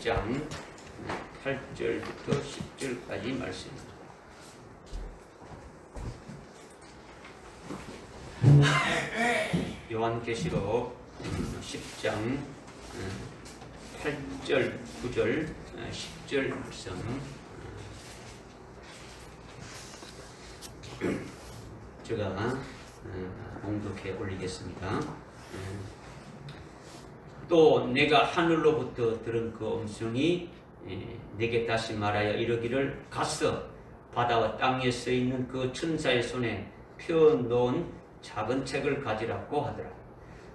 10장 8절부터 10절까지 말씀입니다. 요한계시록 10장 8절, 9절, 10절 말씀 제가 봉독해 올리겠습니다. 또 내가 하늘로부터 들은 그 음성이 내게 다시 말하여 이르기를 가서 바다와 땅에 서 있는 그 천사의 손에 펴놓은 작은 책을 가지라고 하더라.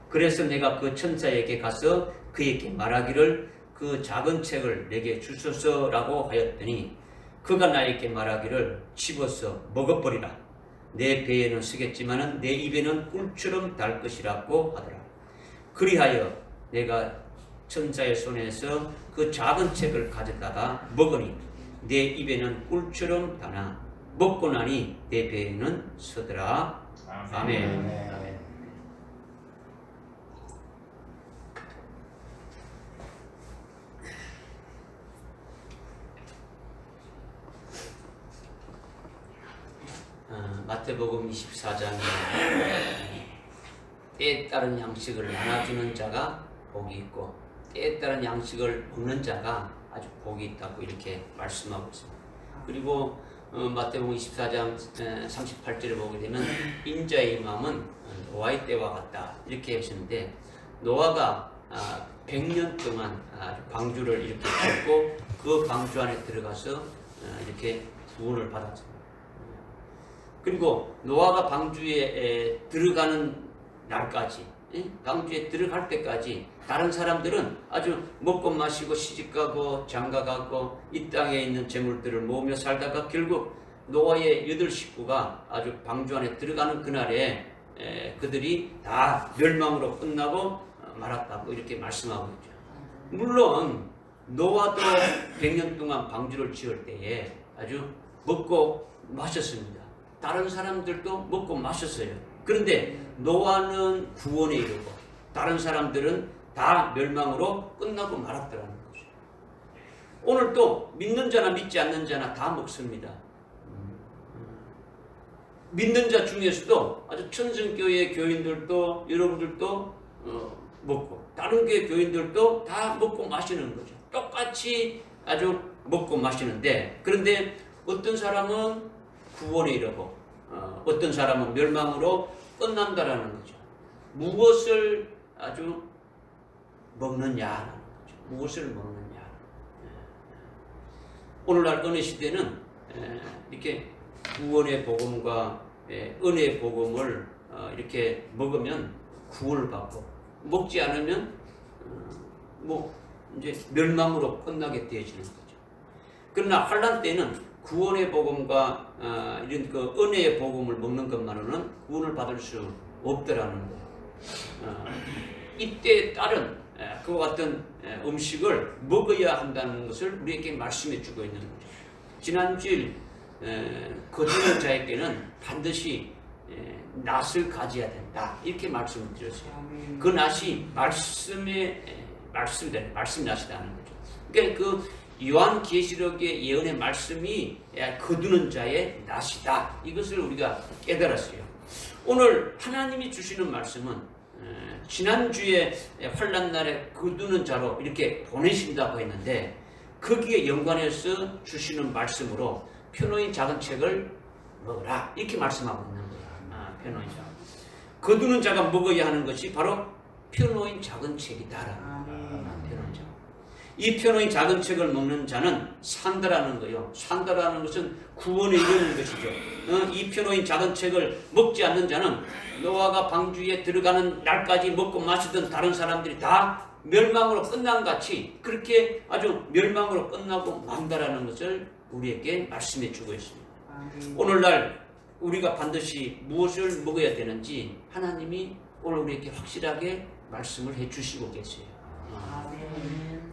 그래서 내가 그 천사에게 가서 그에게 말하기를 그 작은 책을 내게 주소서라고 하였더니 그가 나에게 말하기를 집어서 먹어버리라. 내 배에는 쓰겠지만은 내 입에는 꿀처럼 달 것이라고 하더라. 그리하여 내가 천사의 손에서 그 작은 책을 가져다가 먹으니 내 입에는 꿀처럼 다나 먹고 나니 내 배에는 서더라. 아멘. 아멘. 마태복음 24장에 때에 따른 양식을 나눠주는 자가 복이 있고 때에 따른 양식을 먹는 자가 아주 복이 있다고 이렇게 말씀하고 있습니다. 그리고 마태복음 24장 38절에 보게 되면 인자의 마음은 노아의 때와 같다 이렇게 하시는데 노아가 100년 동안 방주를 이렇게 짓고 그 방주 안에 들어가서 이렇게 구원을 받았습니다. 그리고 노아가 방주에 들어가는 날까지, 방주에 들어갈 때까지 다른 사람들은 아주 먹고 마시고 시집가고 장가가고 이 땅에 있는 재물들을 모으며 살다가 결국 노아의 8 식구가 아주 방주 안에 들어가는 그날에 그들이 다 멸망으로 끝나고 말았다고 이렇게 말씀하고 있죠. 물론 노아도 100년 동안 방주를 지을 때에 아주 먹고 마셨습니다. 다른 사람들도 먹고 마셨어요. 그런데 노아는 구원에 이르고 다른 사람들은 다 멸망으로 끝나고 말았더라는 거죠. 오늘 또 믿는 자나 믿지 않는 자나 다 먹습니다. 믿는 자 중에서도 아주 천성교회 교인들도 여러분들도 먹고 다른 교회 교인들도 다 먹고 마시는 거죠. 똑같이 아주 먹고 마시는데 그런데 어떤 사람은 구원에 이르고 어떤 사람은 멸망으로 끝난다라는 거죠. 무엇을 아주 먹느냐라는 거죠. 무엇을 먹느냐. 오늘날 어느 시대는 이렇게 구원의 복음과 은혜의 복음을 이렇게 먹으면 구원을 받고 먹지 않으면 뭐 이제 멸망으로 끝나게 되어지는 거죠. 그러나 환난 때는 구원의 복음과 이런 그 은혜의 복음을 먹는 것만으로는 구원을 받을 수 없더라는 거예요. 이때에 따른 그와 같은 음식을 먹어야 한다는 것을 우리에게 말씀해 주고 있는 거죠. 지난주일 거두는 자에게는 반드시 낫을 가져야 된다 이렇게 말씀을 드렸어요. 그 낫이 말씀의 말씀 낫이라는 거죠. 그러니까 그 요한계시록의 예언의 말씀이 거두는 자의 낫이다. 이것을 우리가 깨달았어요. 오늘 하나님이 주시는 말씀은 지난주에 환난날에 거두는 자로 이렇게 보내신다고 했는데 거기에 연관해서 주시는 말씀으로 펴놓인 작은 책을 먹으라 이렇게 말씀하고 있는 거예요. 펴놓인 자. 거두는 자가 먹어야 하는 것이 바로 펴놓인 작은 책이다라는 펴놓인 자. 이 펴놓인 작은 책을 먹는 자는 산다라는 거예요. 산다라는 것은 구원에 이르는 것이죠. 이 펴놓인 작은 책을 먹지 않는 자는 노아가 방주에 들어가는 날까지 먹고 마시던 다른 사람들이 다 멸망으로 끝난 같이 그렇게 아주 멸망으로 끝나고 만다라는 것을 우리에게 말씀해 주고 있습니다. 오늘날 우리가 반드시 무엇을 먹어야 되는지 하나님이 오늘 우리에게 확실하게 말씀을 해 주시고 계세요.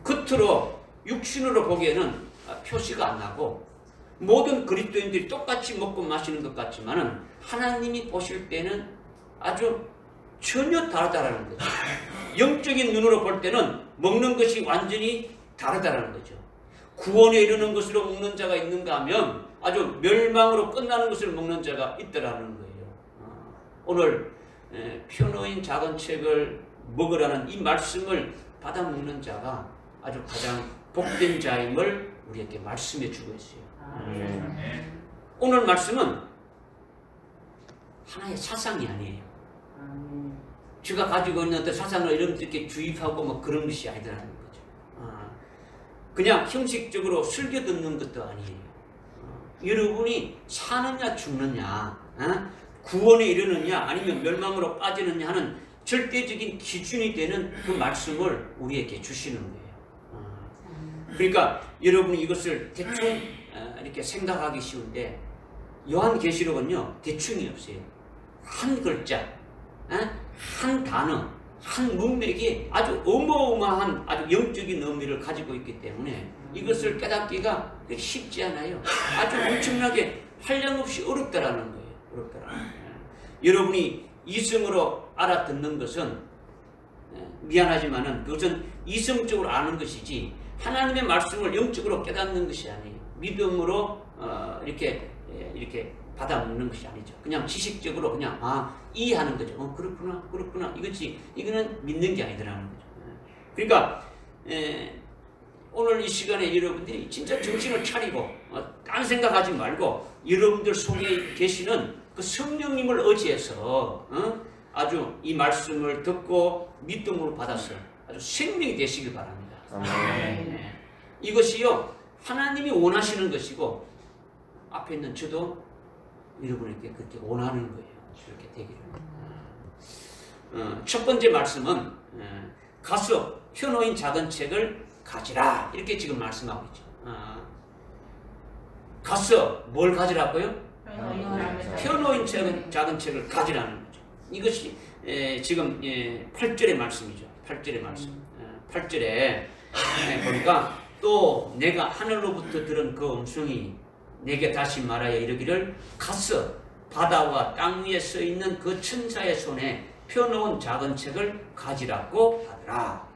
겉으로 육신으로 보기에는 표시가 안 나고 모든 그리스도인들이 똑같이 먹고 마시는 것 같지만은 하나님이 보실 때는 아주 전혀 다르다라는 거죠. 영적인 눈으로 볼 때는 먹는 것이 완전히 다르다라는 거죠. 구원에 이르는 것으로 먹는 자가 있는가 하면 아주 멸망으로 끝나는 것을 먹는 자가 있더라는 거예요. 오늘 표노인 작은 책을 먹으라는 이 말씀을 받아 먹는 자가 아주 가장 복된 자임을 우리에게 말씀해 주고 있어요. 오늘 말씀은 하나의 사상이 아니에요. 제가 가지고 있는 어떤 사상을 여러분들께 주입하고 뭐 그런 것이 아니더라는 거죠. 그냥 형식적으로 슬겨 듣는 것도 아니에요. 여러분이 사느냐 죽느냐, 구원에 이르느냐 아니면 멸망으로 빠지느냐 하는 절대적인 기준이 되는 그 말씀을 우리에게 주시는 거예요. 그러니까 여러분이 이것을 대충 이렇게 생각하기 쉬운데 요한계시록은요 대충이 없어요. 한 글자, 한 단어, 한 문맥이 아주 어마어마한 아주 영적인 의미를 가지고 있기 때문에 이것을 깨닫기가 쉽지 않아요. 아주 엄청나게 한량없이 어렵다라는 거예요. 어렵다라는 거예요. 여러분이 이성으로 알아듣는 것은 미안하지만은 그것은 이성적으로 아는 것이지 하나님의 말씀을 영적으로 깨닫는 것이 아니에요. 믿음으로 이렇게 받아먹는 것이 아니죠. 그냥 지식적으로 그냥 이해하는 거죠. 그렇구나. 이거는 믿는 게 아니더라는 거죠. 그러니까 오늘 이 시간에 여러분들이 진짜 정신을 차리고 딴 생각하지 말고 여러분들 속에 계시는 그 성령님을 의지해서 아주 이 말씀을 듣고 믿음으로 받아서 아주 생명이 되시길 바랍니다. 이것이요 하나님이 원하시는 것이고 앞에 있는 저도 여러분에게 그렇게 원하는 거예요. 그렇게 되기를. 첫 번째 말씀은 가서 표노인 작은 책을 가지라 이렇게 지금 말씀하고 있죠. 가서 뭘 가지라고요? 표노인 작은 책을 가지라는 거죠. 이것이 지금 8절의 말씀이죠. 8절의 말씀. 8절에 보니까 또 내가 하늘로부터 들은 그 음성이 내게 다시 말하여 이르기를 가서 바다와 땅 위에 서 있는 그 천사의 손에 펴놓은 작은 책을 가지라고 하더라.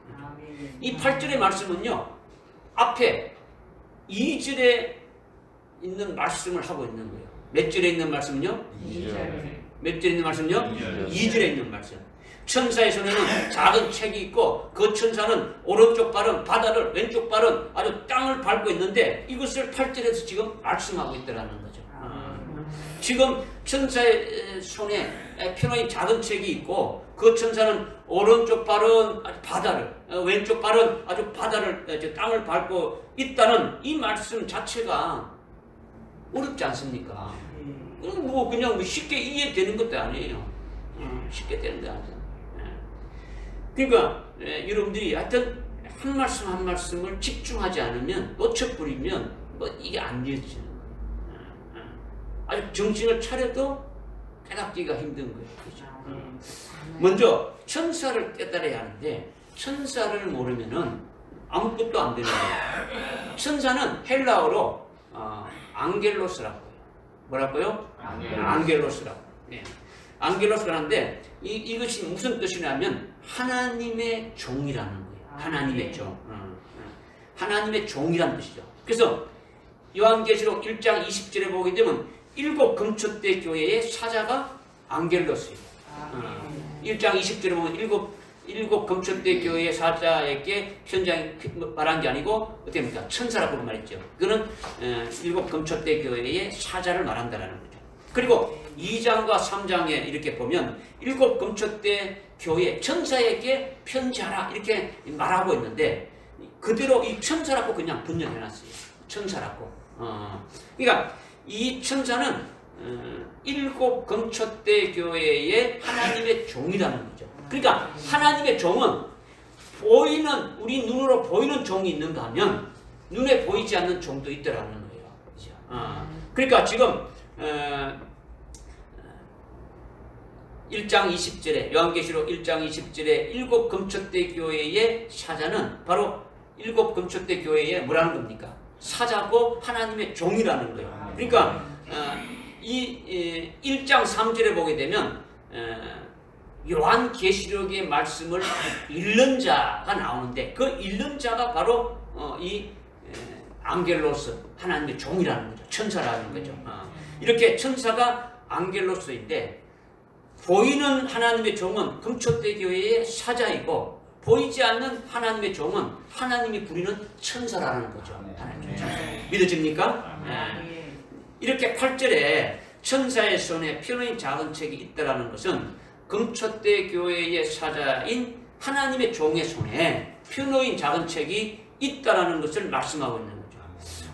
이 8절의 말씀은요 앞에 2절에 있는 말씀을 하고 있는 거예요. 몇 절에 있는 말씀은요? 2절. 몇 절에 있는 말씀은요? 2절에 있는 말씀. 천사의 손에는 작은 책이 있고 그 천사는 오른쪽 발은 바다를 왼쪽 발은 아주 땅을 밟고 있는데 이것을 8절에서 지금 말씀하고 있더라는 거죠. 지금 천사의 손에 펴놓인 작은 책이 있고 그 천사는 오른쪽 발은 바다를 왼쪽 발은 아주 바다를 땅을 밟고 있다는 이 말씀 자체가 어렵지 않습니까? 뭐 그냥 쉽게 이해되는 것도 아니에요. 쉽게 되는 게 아니에요. 그러니까 여러분들이 하여튼 한 말씀 한 말씀을 집중하지 않으면 놓쳐버리면 뭐 이게 안 되어지는 거예요. 아주 정신을 차려도 깨닫기가 힘든 거예요. 그렇죠? 먼저 천사를 깨달아야 하는데 천사를 모르면은 아무것도 안 되는 거예요. 천사는 헬라어로 앙겔로스라고 해요. 뭐라고요? 앙겔로스라고. 네. 앙겔로스라는데 이것이 무슨 뜻이냐면 하나님의 종이라는 거예요. 하나님의 종. 하나님의 종이라는 뜻이죠. 그래서 요한계시록 1장 20절에 보게 되면 7 금초대 교회의 사자가 앙겔로스예요. 1장 20절에 보면 7 금초대 교회의 사자에게 편지한 말한 게 아니고 어떻게 합니까? 천사라고 말했죠. 그거는 7 금초대 교회의 사자를 말한다라는 거죠. 그리고 2장과 3장에 이렇게 보면 7 금초대 교회 천사에게 편지하라 이렇게 말하고 있는데 그대로 이 천사라고 그냥 번역해놨어요. 천사라고. 그러니까 이 천사는 7 금초대 교회의 하나님의 종이라는 거죠. 그러니까 하나님의 종은 보이는 우리 눈으로 보이는 종이 있는가 하면 눈에 보이지 않는 종도 있더라는 거예요. 그렇죠? 그러니까 지금 1장 20절에 요한계시록 1장 20절에 7 금초대 교회의 사자는 바로 7 금초대 교회의 뭐라는 겁니까? 사자고 하나님의 종이라는 거예요. 그러니까 이 1장 3절에 보게 되면 요한계시록의 말씀을 읽는 자가 나오는데 그 읽는 자가 바로 이 앙겔로스, 하나님의 종이라는 거죠. 천사라는 거죠. 이렇게 천사가 앙겔로스인데 보이는 하나님의 종은 금초대 교회의 사자이고 보이지 않는 하나님의 종은 하나님이 부리는 천사라는 거죠. 하나님의 천사. 믿어집니까? 이렇게 8절에 천사의 손에 편의 작은 책이 있다라는 것은 금초대 교회의 사자인 하나님의 종의 손에 편의 작은 책이 있다라는 것을 말씀하고 있는 거죠.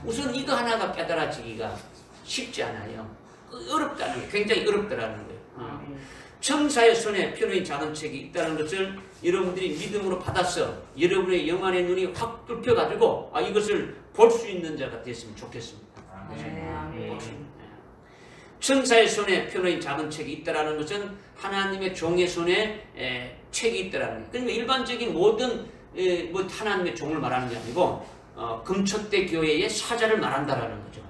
우선 이거 하나가 깨달아지기가 쉽지 않아요. 어렵다는 거예요. 굉장히 어렵다라는 거예요. 천사의 손에 편의 작은 책이 있다는 것을 여러분들이 믿음으로 받아서 여러분의 영안의 눈이 확 뚫혀가지고 이것을 볼 수 있는 자가 됐으면 좋겠습니다. 천사의 손에 편의 작은 책이 있다라는 것은 하나님의 종의 손에 책이 있다라는 거예요. 그러니까 일반적인 모든 하나님의 종을 말하는 게 아니고 금초대 교회의 사자를 말한다라는 거죠.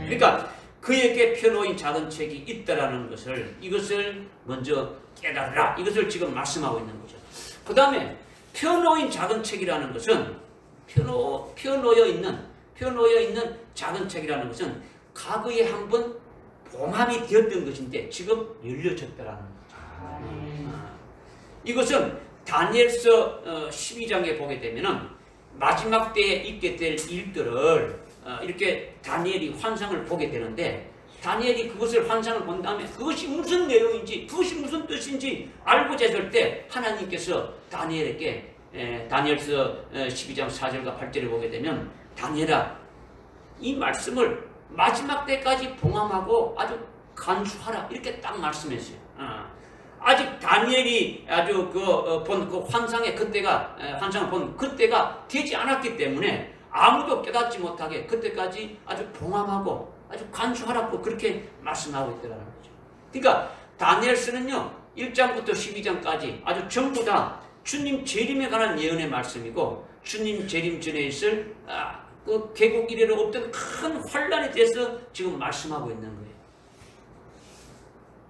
그러니까 그에게 펴놓인 작은 책이 있다라는 것을 이것을 먼저 깨달으라. 이것을 지금 말씀하고 있는 거죠. 그 다음에 펴놓인 작은 책이라는 것은 펴놓여 있는 작은 책이라는 것은 과거에 한번 봉함이 되었던 것인데 지금 열려졌다라는 거죠. 이것은 다니엘서 12장에 보게 되면은 마지막 때에 있게 될 일들을 이렇게 다니엘이 환상을 보게 되는데 다니엘이 그것을 환상을 본 다음에 그것이 무슨 내용인지 그것이 무슨 뜻인지 알고자 했을 때 하나님께서 다니엘에게 다니엘서 12장 4절과 8절을 보게 되면 다니엘아 이 말씀을 마지막 때까지 봉함하고 아주 간수하라 이렇게 딱 말씀했어요. 아직 다니엘이 아주 본 그 환상의 그때가 환상을 본 그때가 되지 않았기 때문에 아무도 깨닫지 못하게 그때까지 아주 봉함하고 아주 간수하라고 그렇게 말씀하고 있더라는 거죠. 그러니까 다니엘서는요 1장부터 12장까지 아주 전부 다 주님 재림에 관한 예언의 말씀이고 주님 재림 전에 있을 그 개국 이래로 없던 큰 환란에 대해서 지금 말씀하고 있는 거예요.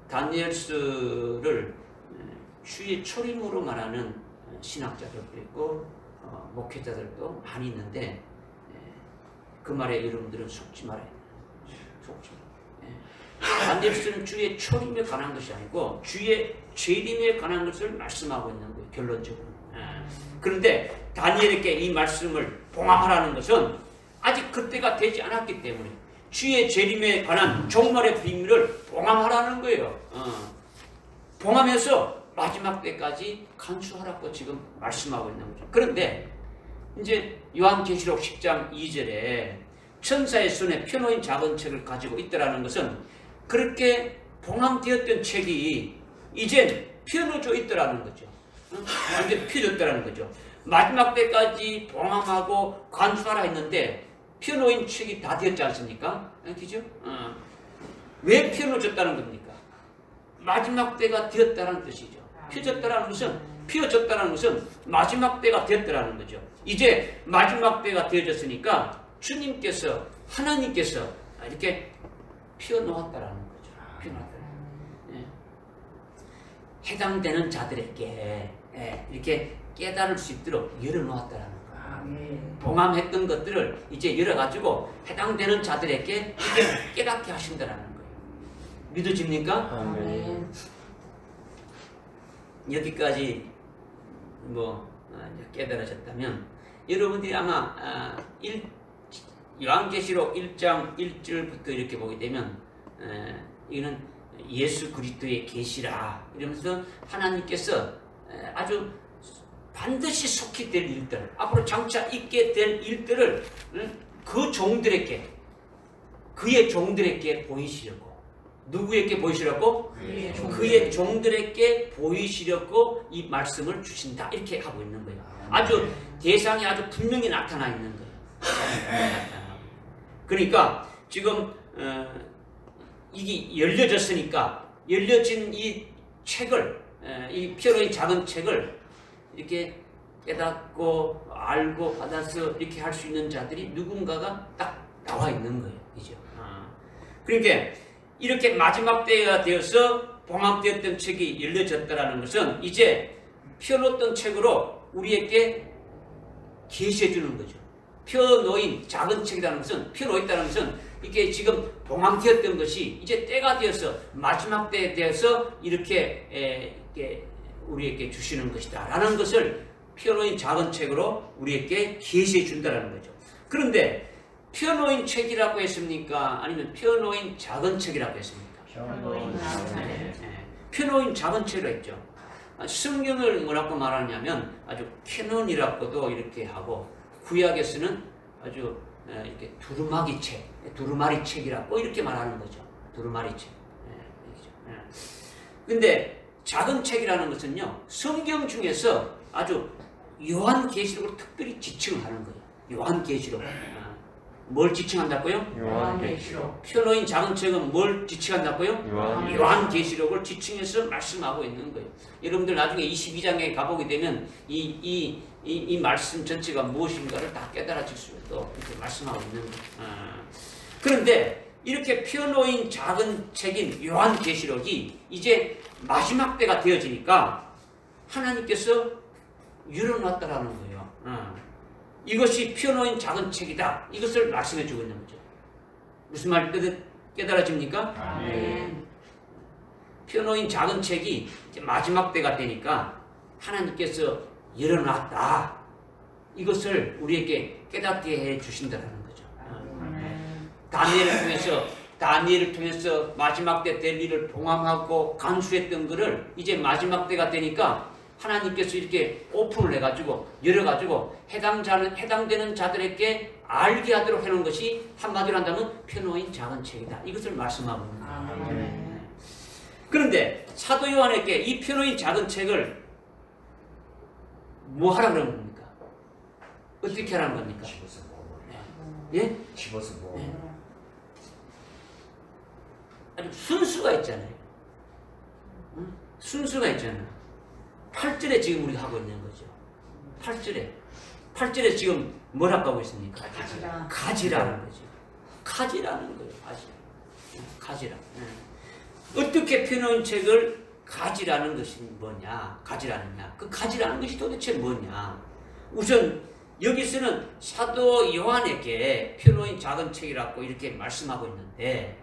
다니엘서를 주의 초림으로 말하는 신학자들도 있고 목회자들도 많이 있는데 그 말에 여러분들은 속지 말아야 돼요. 속지 말아요. 다니엘서는 주의 초림에 관한 것이 아니고 주의 재림에 관한 것을 말씀하고 있는 거예요. 결론적으로. 그런데 다니엘에게 이 말씀을 봉함하라는 것은 아직 그때가 되지 않았기 때문에 주의 재림에 관한 종말의 비밀을 봉함하라는 거예요. 봉함해서 마지막 때까지 간수하라고 지금 말씀하고 있는 거죠. 그런데 이제 요한계시록 10장 2절에 천사의 손에 펴놓인 작은 책을 가지고 있다라는 것은 그렇게 봉함되었던 책이 이젠 펴놓져 있더라는 거죠. 완전히 펴졌다라는 거죠. 마지막 때까지 봉함하고 간수하라 했는데 펴놓인 책이 다 되었지 않습니까? 그죠? 왜 펴놓졌다는 겁니까? 마지막 때가 되었다는 뜻이죠. 펴졌다는 것은 마지막 때가 되었다는 거죠. 이제 마지막 때가 되어졌으니까 주님께서 하나님께서 이렇게 펴놓았다는 거죠. 펴놓았다는. 해당되는 자들에게 이렇게 깨달을 수 있도록 열어놓았다는 거예요. 봉함했던 것들을 이제 열어가지고 해당되는 자들에게 이렇게 깨닫게 하신다는 거예요. 믿어집니까? 여기까지 깨달아졌다면 여러분들이 아마 요한계시록 1장 1절부터 이렇게 보게 되면 이거는 예수 그리스도의 계시라 이러면서 하나님께서 아주 반드시 속히 될 일들 앞으로 장차 있게 될 일들을 그 종들에게 그의 종들에게 보이시려고 누구에게 보이시려고? 그의 종들에게 보이시려고 이 말씀을 주신다 이렇게 하고 있는 거예요. 아주 대상이 아주 분명히 나타나 있는 거예요. 그러니까 지금 이게 열려졌으니까 열려진 이 책을 이 펴놓인 작은 책을 이렇게 깨닫고 알고 받아서 이렇게 할 수 있는 자들이 누군가가 딱 나와 있는 거예요. 그죠? 그러니까 이렇게 마지막 때가 되어서 봉합되었던 책이 열려졌다라는 것은 이제 펴놓던 책으로 우리에게 계시해 주는 거죠. 펴놓인 작은 책이라는 것은, 펴놓였다는 것은 이게 지금 봉합되었던 것이 이제 때가 되어서 마지막 때에 되어서 이렇게 우리에게 주시는 것이다 라는 것을 펴놓인 작은 책으로 우리에게 계시해 준다는 거죠. 그런데 펴놓인 책이라고 했습니까? 아니면 펴놓인 작은 책이라고 했습니까? 펴놓인 작은 책이라고 했죠. 성경을 뭐라고 말하냐면 아주 캐논이라고도 이렇게 하고, 구약에서는 아주 이렇게 두루마기 책, 두루마리 책이라고 이렇게 말하는 거죠. 두루마리 책. 근데 작은 책이라는 것은요, 성경 중에서 아주 요한계시록을 특별히 지칭하는 거예요. 요한계시록. 뭘 지칭한다고요? 요한계시록. 펴놓인 작은 책은 뭘 지칭한다고요? 요한계시록을 지칭해서 말씀하고 있는 거예요. 여러분들 나중에 22장에 가보게 되면 이 말씀 전체가 무엇인가를 다 깨달아질 수 있도록 이렇게 말씀하고 있는 거예요. 그런데 이렇게 펴놓인 작은 책인 요한계시록이 이제 마지막 때가 되어지니까 하나님께서 열어놨다라는 거예요. 이것이 펴놓인 작은 책이다. 이것을 말씀해 주고 있는 거죠. 무슨 말 깨달아집니까? 아멘. 펴놓인 작은 책이 이제 마지막 때가 되니까 하나님께서 열어놨다. 이것을 우리에게 깨닫게 해 주신다는 거죠. 다니엘을 통해서 마지막 때 될 일을 봉합하고 간수했던 것을 이제 마지막 때가 되니까 하나님께서 이렇게 오픈을 해가지고 열어가지고 해당되는 자들에게 알게 하도록 해놓은 것이 한마디로 한다면 펴놓인 작은 책이다. 이것을 말씀하고 있는 거예요. 그런데 사도 요한에게 이 펴놓인 작은 책을 뭐 하라 그런 겁니까? 어떻게 하라는 겁니까? 집어서 먹어. 예? 집어서 먹어. 예. 아주 순수가 있잖아요. 응? 순수가 있잖아요. 8절에 지금 우리가 하고 있는 거죠. 8절에 지금 뭐라고 하고 있습니까? 가지라는 거죠. 가지라는 거예요. 가지라. 어떻게 펴놓은 책을 가지라는 것이 뭐냐? 가지라느냐? 그 가지라는 것이 도대체 뭐냐? 우선 여기서는 사도 요한에게 펴놓인 작은 책이라고 이렇게 말씀하고 있는데,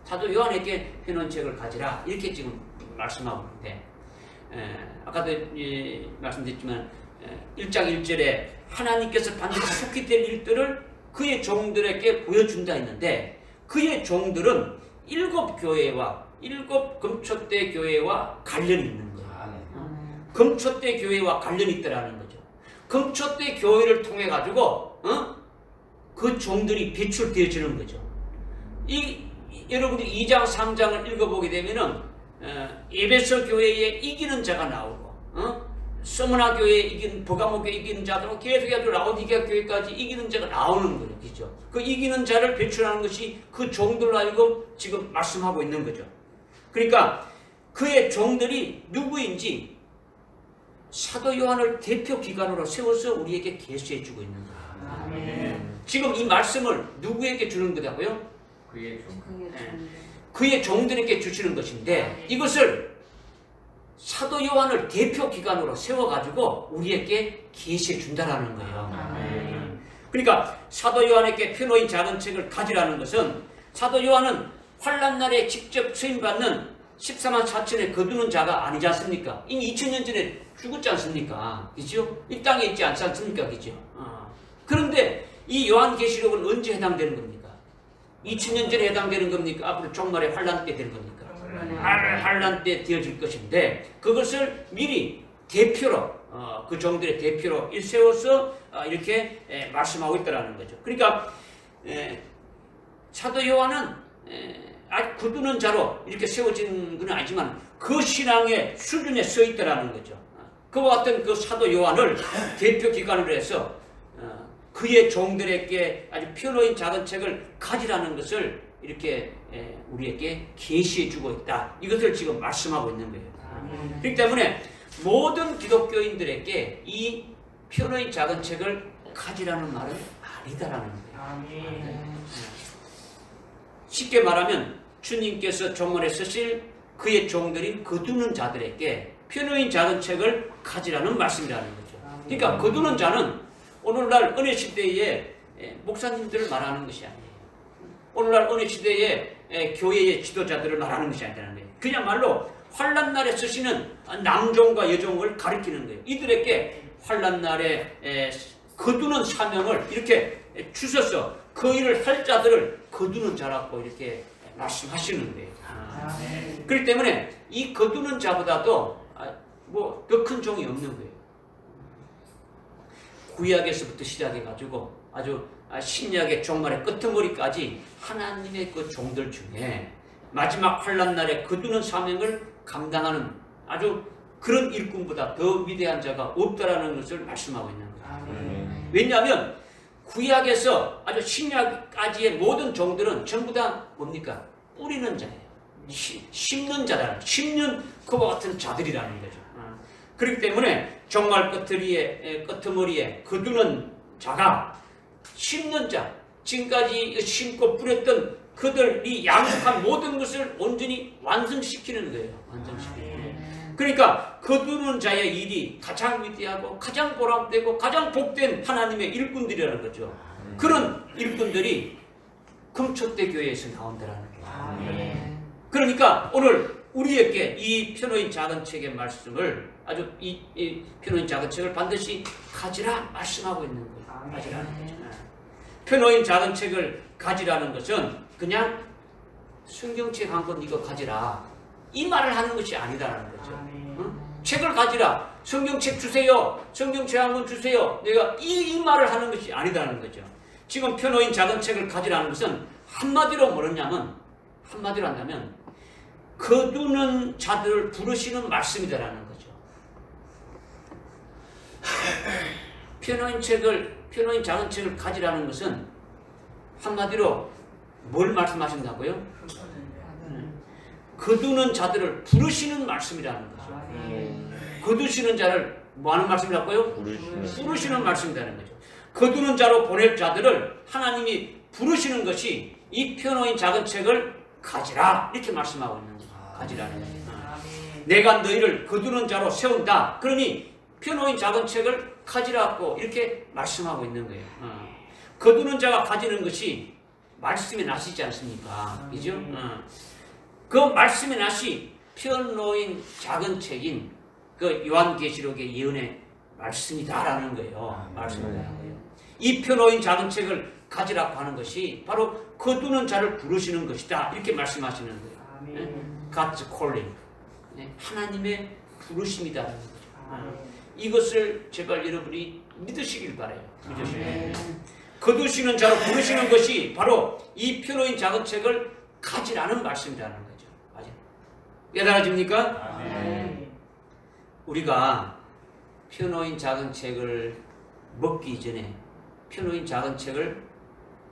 사도 요한에게 펴놓은 책을 가지라 이렇게 지금 말씀하고 있는데, 아까도 말씀드렸지만 1장 1절에 하나님께서 반드시 속히 될 일들을 그의 종들에게 보여준다 했는데, 그의 종들은 7 교회와 7 금초대 교회와 관련이 있는 거예요. 금초대 교회와 관련이 있다라는 거죠. 금초대 교회를 통해 가지고 그 종들이 배출되어지는 거죠. 여러분들이 2장 3장을 읽어보게 되면은 에베소 교회에 이기는 자가 나오고, 서머나 교회에 이기는, 버가모 교회에 이기는 자들은 계속 해가지고 라오디게아 교회까지 이기는 자가 나오는 거죠. 그죠? 그 이기는 자를 배출하는 것이 그 종들로 하여금 지금 말씀하고 있는 거죠. 그러니까 그의 종들이 누구인지 사도 요한을 대표 기관으로 세워서 우리에게 계시해 주고 있는 거예요. 지금 이 말씀을 누구에게 주는 거라고요? 그의 종들에게 주시는 것인데, 이것을 사도 요한을 대표 기관으로 세워가지고 우리에게 계시해 준다라는 거예요. 그러니까 사도 요한에게 펴놓인 작은 책을 가지라는 것은, 사도 요한은 환란날에 직접 수임받는 14만 4천에 거두는 자가 아니지 않습니까? 이미 2000년 전에 죽었지 않습니까? 그죠? 이 땅에 있지 않지 않습니까? 그죠? 그런데 이 요한계시록은 언제 해당되는 겁니까? 2000년 전에 해당되는 겁니까? 앞으로 종말의 환란 때 되는 겁니까? 환란 때 되어질 것인데, 그것을 미리 대표로 그 종들의 대표로 세워서 이렇게 말씀하고 있다는 거죠. 그러니까 사도 요한은 아주 거두는 자로 이렇게 세워진 건 아니지만 그 신앙의 수준에 서 있다는 거죠. 그와 같은 그 사도 요한을 대표 기관으로 해서 그의 종들에게 아주 펴놓인 작은 책을 가지라는 것을 이렇게 우리에게 계시해 주고 있다. 이것을 지금 말씀하고 있는 거예요. 그렇기 때문에 모든 기독교인들에게 이 펴놓인 작은 책을 가지라는 말은 아니다라는 거예요. 쉽게 말하면 주님께서 종말에 쓰실 그의 종들이 거두는 자들에게 편의인 작은 책을 가지라는 말씀이라는 거죠. 그러니까 거두는 자는 오늘날 은혜 시대에 목사님들을 말하는 것이 아니에요. 오늘날 은혜 시대에 교회의 지도자들을 말하는 것이 아니라는 거예요. 그야말로 환난날에 쓰시는 남종과 여종을 가리키는 거예요. 이들에게 환난날에 거두는 사명을 이렇게 주셔서 그 일을 할 자들을 거두는 자라고 이렇게 말씀하시는 거예요. 그렇기 때문에 이 거두는 자보다도 뭐 더 큰 종이 없는 거예요. 구약에서부터 시작해가지고 아주 신약의 종말의 끄트머리까지 하나님의 그 종들 중에 마지막 환난날에 거두는 사명을 감당하는 아주 그런 일꾼보다 더 위대한 자가 없다라는 것을 말씀하고 있는 거예요. 왜냐하면 구약에서 아주 신약까지의 모든 종들은 전부 다 뭡니까? 뿌리는 자예요. 심는 자다. 심는 그와 같은 자들이라는 거죠. 그렇기 때문에 종말 끄트머리에 거두는 자가 심는 자, 지금까지 심고 뿌렸던 그들이 양육한 모든 것을 온전히 완성시키는 거예요. 완성시키는 거예요. 그러니까 거두는 자의 일이 가장 위대하고 가장 보람되고 가장 복된 하나님의 일꾼들이라는 거죠. 그런 일꾼들이 금초대 교회에서 나온다라는 거예요. 그러니까 오늘 우리에게 이 편호인 작은 책의 말씀을 아주 이 편호인 작은 책을 반드시 가지라 말씀하고 있는 거예요. 가지라는 거죠. 편호인 작은 책을 가지라는 것은 그냥 성경책 한 권 이거 가지라 이 말을 하는 것이 아니다라는 거죠. 책을 가지라, 성경책 주세요, 성경책 한 권 주세요. 내가 이 말을 하는 것이 아니다라는 거죠. 지금 편호인 작은 책을 가지라는 것은 한마디로 뭐냐면 한마디로 한다면 거두는 자들을 부르시는 말씀이다라는 거죠. 편호인 작은 책을 가지라는 것은 한마디로 뭘 말씀하신다고요? 거두는 자들을 부르시는 말씀이라는 거죠. 거두시는 자를 뭐 하는 말씀이라고요? 부르시는 말씀이라는 거죠. 거두는 자로 보낼 자들을 하나님이 부르시는 것이 이 편호인 작은 책을 가지라 이렇게 말씀하고 있는 거예요. 가지라는 거예요. 내가 너희를 거두는 자로 세운다. 그러니 편호인 작은 책을 가지라고 이렇게 말씀하고 있는 거예요. 거두는 자가 가지는 것이 말씀의 낫이지 않습니까? 그죠? 그 말씀의 낫이 편호인 작은 책인 그 요한계시록의 예언의 말씀이다라는 거예요. 말씀이다라는 거예요. 이 편호인 작은 책을 가지라고 하는 것이 바로 거두는 자를 부르시는 것이다. 이렇게 말씀하시는 거예요. God's calling. 하나님의 부르심이다라는 거죠. 이것을 제발 여러분이 믿으시길 바라요. 거두시는 자로 부르시는 것이 바로 이 편호인 작은 책을 가지라는 말씀이라는 거죠. 깨달아집니까? 우리가 편호인 작은 책을 먹기 전에 편호인 작은 책을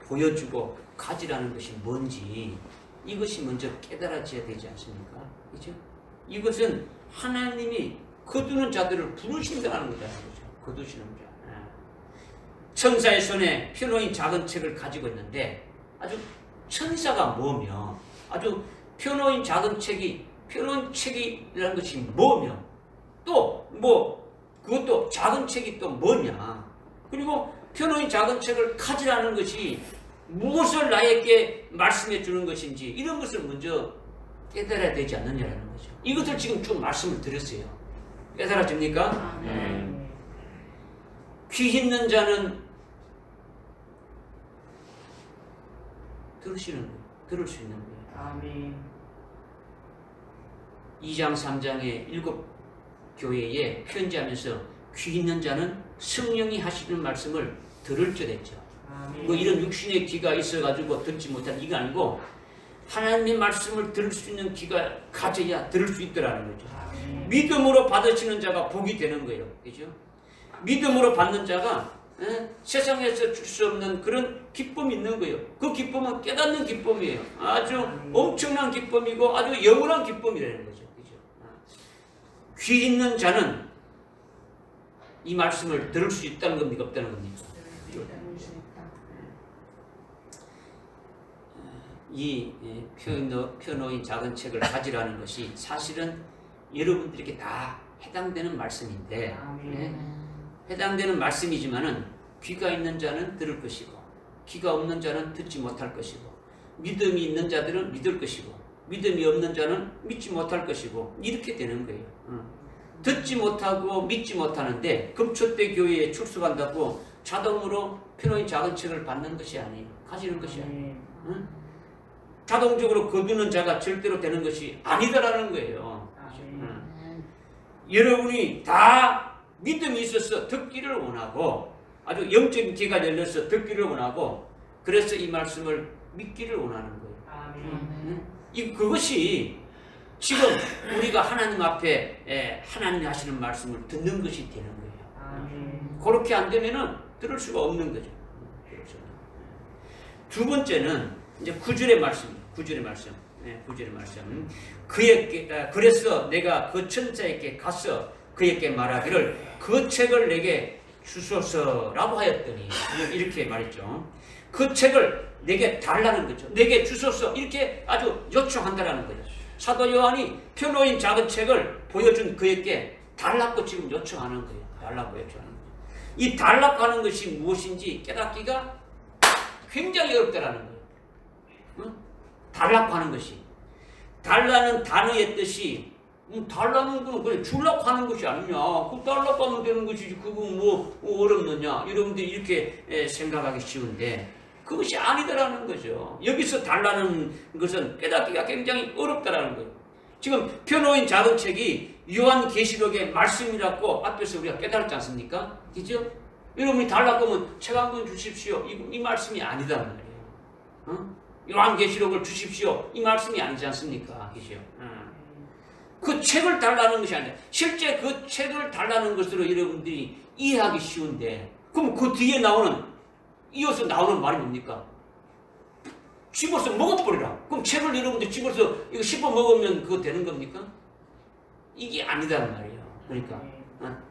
보여주고 가지라는 것이 뭔지 이것이 먼저 깨달아져야 되지 않습니까? 그죠? 이것은 하나님이 거두는 자들을 부르신다는 거죠. 거두시는 자. 천사의 손에 편호인 작은 책을 가지고 있는데 아주 천사가 뭐며 아주 편호인 작은 책이 편호인 책이라는 것이 뭐며 또 뭐 그것도 작은 책이 또 뭐냐 그리고 편호인 작은 책을 가지라는 것이 무엇을 나에게 말씀해 주는 것인지 이런 것을 먼저 깨달아야 되지 않느냐라는 거죠. 이것을 지금 쭉 말씀을 드렸어요. 깨달아집니까? 귀 있는 자는 들으시는 거예요. 들을 수 있는 거예요. 아멘. 2장 3장의 7 교회에 편지하면서 귀 있는 자는 성령이 하시는 말씀을 들을 줄 했죠. 뭐 이런 육신의 귀가 있어가지고 듣지 못한 이가 아니고 하나님의 말씀을 들을 수 있는 귀가 가져야 들을 수 있더라는 거죠. 믿음으로 받으시는 자가 복이 되는 거예요. 그죠? 믿음으로 받는 자가 세상에서 줄 수 없는 그런 기쁨이 있는 거예요. 그 기쁨은 깨닫는 기쁨이에요. 아주 엄청난 기쁨이고 아주 영원한 기쁨이라는 거죠. 그죠? 귀 있는 자는 이 말씀을 들을 수 있다는 겁니까? 없다는 겁니까? 이 표놓인 작은 책을 가지라는 것이 사실은 여러분들에게 다 해당되는 말씀인데 해당되는 말씀이지만은 귀가 있는 자는 들을 것이고 귀가 없는 자는 듣지 못할 것이고 믿음이 있는 자들은 믿을 것이고 믿음이 없는 자는 믿지 못할 것이고 이렇게 되는 거예요. 듣지 못하고 믿지 못하는데 금초대 교회에 출석한다고 자동으로 표놓인 작은 책을 받는 것이 아니에요. 가지는 것이 아니에요. 자동적으로 거두는 자가 절대로 되는 것이 아니다라는 거예요. 여러분이 다 믿음이 있어서 듣기를 원하고 아주 영적인 귀가 열려서 듣기를 원하고 그래서 이 말씀을 믿기를 원하는 거예요. 그것이 지금 우리가 하나님 앞에 하나님이 하시는 말씀을 듣는 것이 되는 거예요. 그렇게 안 되면은 들을 수가 없는 거죠. 두 번째는 이제 9절의 말씀입니다. 9절의 말씀. 9절의 말씀. 그래서 내가 그 천사에게 가서 그에게 말하기를 그 책을 내게 주소서라고 하였더니 이렇게 말했죠. 그 책을 내게 달라는 거죠. 내게 주소서 이렇게 아주 요청한다라는 거죠. 사도 요한이 표놓인 작은 책을 보여준 그에게 달라고 지금 요청하는 거예요. 달라고 요청하는 거예요. 이 달라고 하는 것이 무엇인지 깨닫기가 굉장히 어렵다라는 거예요. 응? 달라고 하는 것이 달라는 단어의 뜻이 달라는 건 그래 주려고 하는 것이 아니냐. 그 달라고 하면 되는 것이지 그건 뭐 어렵느냐. 여러분들이 이렇게 생각하기 쉬운데 그것이 아니다라는 거죠. 여기서 달라는 것은 깨닫기가 굉장히 어렵다라는 거예요. 지금 표놓인 작은 책이 요한계시록의 말씀이라고 앞에서 우리가 깨달았지 않습니까? 그죠? 여러분이 달라고 하면 책 한 권 주십시오. 이 말씀이 아니단 말이에요. 요한계시록을 주십시오. 이 말씀이 아니지 않습니까? 그죠? 그 책을 달라는 것이 아니라 실제 그 책을 달라는 것으로 여러분들이 이해하기 쉬운데 그럼 그 뒤에 이어서 나오는 말이 뭡니까? 집어서 먹어버리라. 그럼 책을 여러분들 집어서 이거 씹어 먹으면 그거 되는 겁니까? 이게 아니다는 말이에요. 그러니까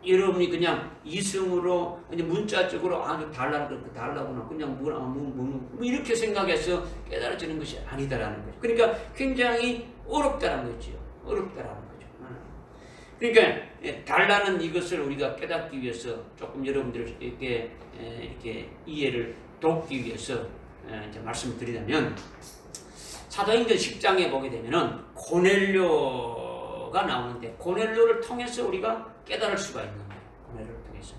여러분이 그냥 이성으로 그냥 문자적으로 아주 달라구나 그냥 뭐 이렇게 생각해서 깨달아지는 것이 아니다라는 거죠. 그러니까 굉장히 어렵다는 거죠. 어렵다라는 거죠. 그러니까 달라는 이것을 우리가 깨닫기 위해서 조금 여러분들 이렇게 이해를 돕기 위해서 이제 말씀을 드리자면 사도행전 10장에 보게 되면은 고넬료가 나오는데 고넬료를 통해서 우리가 깨달을 수가 있는 거예요. 고넬료를 통해서.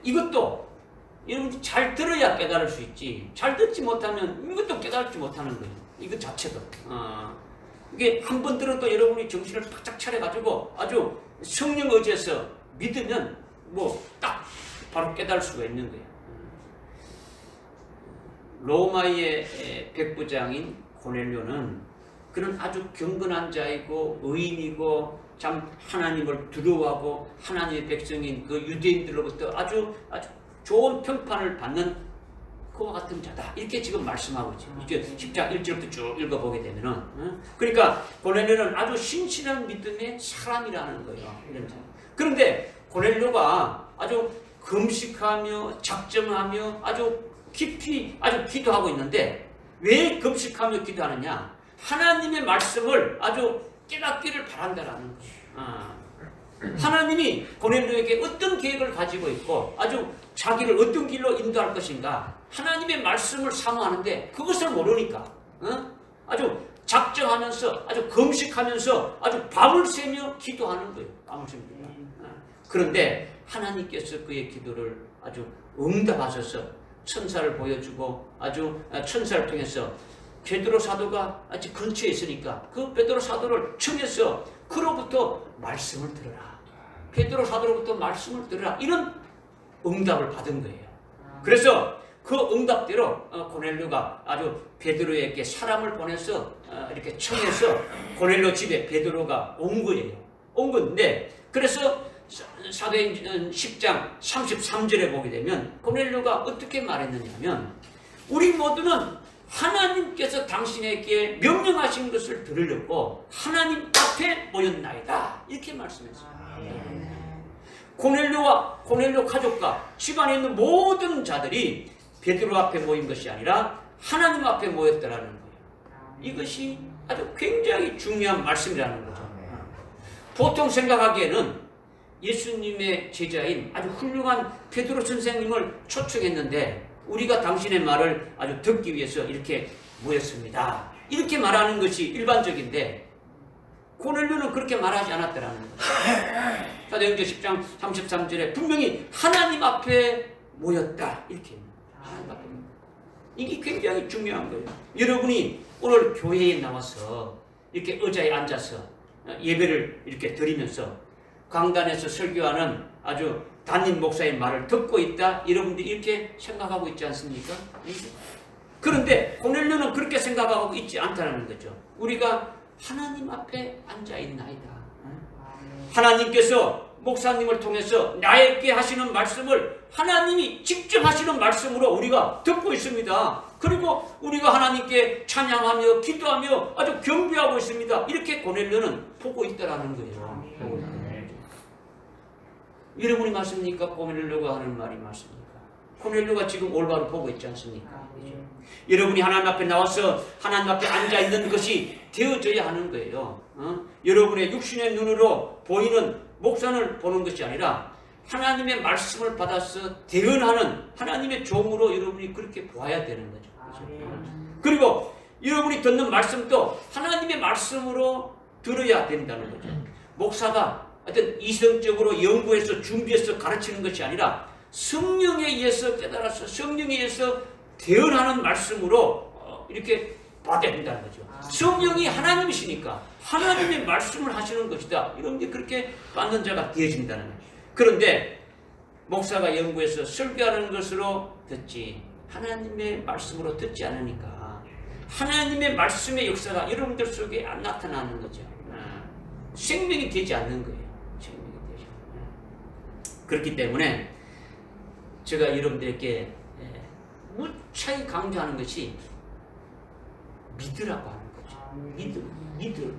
이것도 여러분이 잘 들어야 깨달을 수 있지. 잘 듣지 못하면 이것도 깨달지 못하는 거예요. 이것 자체도. 이게 한 번 들어도 여러분이 정신을 바짝 차려가지고 아주 성령 의지해서 믿으면 뭐 딱 바로 깨달을 수가 있는 거예요. 로마의 백부장인 고넬료는 그는 아주 경건한 자이고 의인이고 참 하나님을 두려워하고 하나님의 백성인 그 유대인들로부터 아주 좋은 평판을 받는 그와 같은 자다. 이렇게 지금 말씀하고 있죠. 이제 10장 1절부터 쭉 읽어보게 되면은 그러니까 고넬료는 아주 신실한 믿음의 사람이라는 거예요. 이런 자. 그런데 고넬료가 아주 금식하며 작정하며 아주 깊이 아주 기도하고 있는데 왜 금식하며 기도하느냐? 하나님의 말씀을 아주 깨닫기를 바란다라는 거예요. 하나님이 고넬료에게 어떤 계획을 가지고 있고 아주 자기를 어떤 길로 인도할 것인가 하나님의 말씀을 사모하는데 그것을 모르니까 아주 작정하면서 아주 금식하면서 아주 밤을 새며 기도하는 거예요. 밤을 새며 그런데 하나님께서 그의 기도를 아주 응답하셔서 천사를 보여주고 아주 천사를 통해서 베드로 사도가 아주 근처에 있으니까 그 베드로 사도를 청해서 그로부터 말씀을 들으라. 베드로 사도로부터 말씀을 들으라. 이런 응답을 받은 거예요. 그래서 그 응답대로 고넬료가 아주 베드로에게 사람을 보내서 이렇게 청해서 고넬료 집에 베드로가 온 거예요. 온 건데 그래서 사도행전 10장 33절에 보게 되면 고넬료가 어떻게 말했느냐면 우리 모두는 하나님께서 당신에게 명령하신 것을 들으려고 하나님 앞에 모였나이다. 이렇게 말씀했어요. 고넬료와 고넬료 가족과 집안에 있는 모든 자들이 베드로 앞에 모인 것이 아니라 하나님 앞에 모였다라는 거예요. 이것이 아주 굉장히 중요한 말씀이라는 거죠. 보통 생각하기에는 예수님의 제자인 아주 훌륭한 베드로 선생님을 초청했는데 우리가 당신의 말을 아주 듣기 위해서 이렇게 모였습니다. 이렇게 말하는 것이 일반적인데 고넬료는 그렇게 말하지 않았다라는 거예요. 사도행전 10장 33절에 분명히 하나님 앞에 모였다 이렇게 하나님 앞에 모였다. 이게 굉장히 중요한 거예요. 여러분이 오늘 교회에 나와서 이렇게 의자에 앉아서 예배를 이렇게 드리면서 강단에서 설교하는 아주 담임 목사의 말을 듣고 있다 여러분들이 이렇게 생각하고 있지 않습니까? 그런데 고넬료는 그렇게 생각하고 있지 않다는 거죠. 우리가 하나님 앞에 앉아있나이다. 하나님께서 목사님을 통해서 나에게 하시는 말씀을 하나님이 직접 하시는 말씀으로 우리가 듣고 있습니다. 그리고 우리가 하나님께 찬양하며 기도하며 아주 경배하고 있습니다. 이렇게 고넬료는 보고 있다라는 거예요. 여러분이 맞습니까? 고넬료가 하는 말이 맞습니까? 고넬료가 지금 올바로 보고 있지 않습니까? 여러분이 하나님 앞에 나와서 하나님 앞에 앉아있는 것이 되어져야 하는 거예요. 여러분의 육신의 눈으로 보이는 목사를 보는 것이 아니라 하나님의 말씀을 받아서 대언하는 하나님의 종으로 여러분이 그렇게 보아야 되는 거죠. 그리고 여러분이 듣는 말씀도 하나님의 말씀으로 들어야 된다는 거죠. 목사가 어떤 이성적으로 연구해서 준비해서 가르치는 것이 아니라 성령에 의해서 깨달아서 성령에 의해서 대언하는 말씀으로 이렇게 받아야 된다는 거죠. 성령이 하나님이시니까 하나님의 말씀을 하시는 것이다. 이런 게 그렇게 받는 자가 되어진다는 거예요. 그런데 목사가 연구해서 설교하는 것으로 듣지 하나님의 말씀으로 듣지 않으니까 하나님의 말씀의 역사가 여러분들 속에 안 나타나는 거죠. 생명이 되지 않는 거예요. 생명이 되지. 그렇기 때문에 제가 여러분들에게 무차히 강조하는 것이 믿으라고 하는 거죠.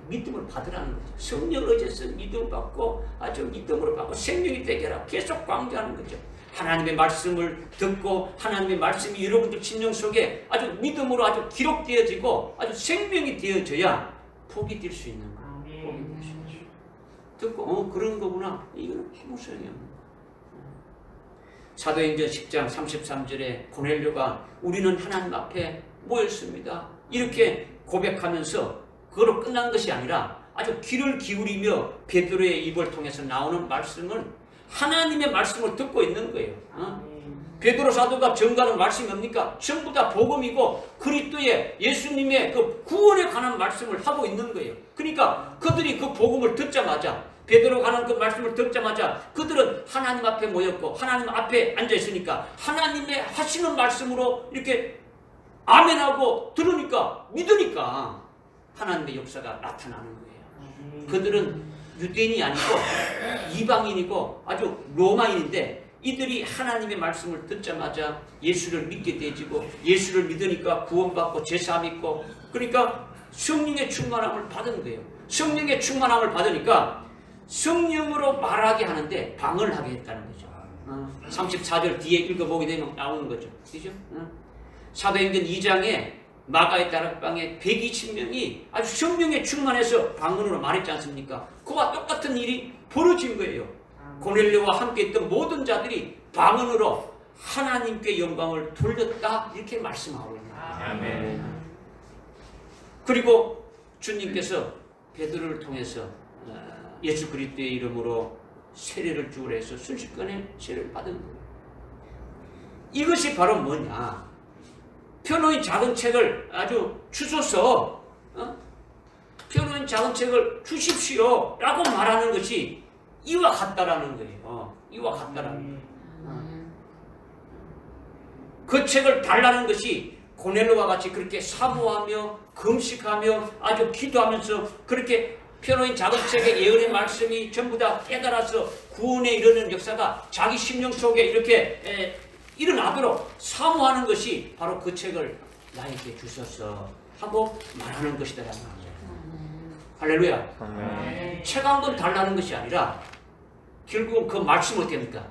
믿음을 받으라는 거죠. 성령을 의지해서 믿음을 받고 아주 믿음으로 받고 생명이 되게 하라 계속 강조하는 거죠. 하나님의 말씀을 듣고 하나님의 말씀이 여러분들 심령 속에 아주 믿음으로 아주 기록되어지고 아주 생명이 되어져야 복이 될 수 있는 거예요. 복이 될 수 있는 거예요. 듣고 그런 거구나. 이거는 아무 소용이 없는 거예요. 사도행전 10장 33절에 고넬료가 우리는 하나님 앞에 모였습니다. 이렇게 고백하면서 그걸로 끝난 것이 아니라 아주 귀를 기울이며 베드로의 입을 통해서 나오는 말씀은 하나님의 말씀을 듣고 있는 거예요. 베드로 사도가 전가하는 말씀이 뭡니까? 전부 다 복음이고 그리스도의 예수님의 그 구원에 관한 말씀을 하고 있는 거예요. 그러니까 그들이 그 복음을 듣자마자 베드로가 하는 그 말씀을 듣자마자 그들은 하나님 앞에 모였고 하나님 앞에 앉아 있으니까 하나님의 하시는 말씀으로 이렇게 아멘하고 들으니까 믿으니까 하나님의 역사가 나타나는 거예요. 그들은 유대인이 아니고 이방인이고 아주 로마인인데 이들이 하나님의 말씀을 듣자마자 예수를 믿게 되지고 예수를 믿으니까 구원받고 제사함 있고 그러니까 성령의 충만함을 받은 거예요. 성령의 충만함을 받으니까 성령으로 말하게 하는데 방언을 하게 했다는 거죠. 34절 뒤에 읽어보게 되면 나오는 거죠. 그죠? 사도행전 2장에 마가의 다락방에 120명이 아주 성령에 충만해서 방언으로 말했지 않습니까? 그와 똑같은 일이 벌어진 거예요. 고넬료와 함께 있던 모든 자들이 방언으로 하나님께 영광을 돌렸다 이렇게 말씀하고 있는 거예요. 아멘. 그리고 주님께서 베드로를 통해서 예수 그리스도의 이름으로 세례를 주으라 해서 순식간에 세례를 받은 거예요. 이것이 바로 뭐냐? 표노인 작은 책을 아주 주소서 표노인 작은 책을 주십시오 라고 말하는 것이 이와 같다라는 거예요. 이와 같다라는 거예요. 그 책을 달라는 것이 고넬료와 같이 그렇게 사모하며 금식하며 아주 기도하면서 그렇게 표노인 작은 책의 예언의 말씀이 전부 다 깨달아서 구원에 이르는 역사가 자기 심령 속에 이렇게 일어나도록 사모하는 것이 바로 그 책을 나에게 주셔서 하고 말하는 것이다라는 거예요. 할렐루야. 책 한 권 달라는 것이 아니라 결국은 그 말씀은 어떻게 합니까?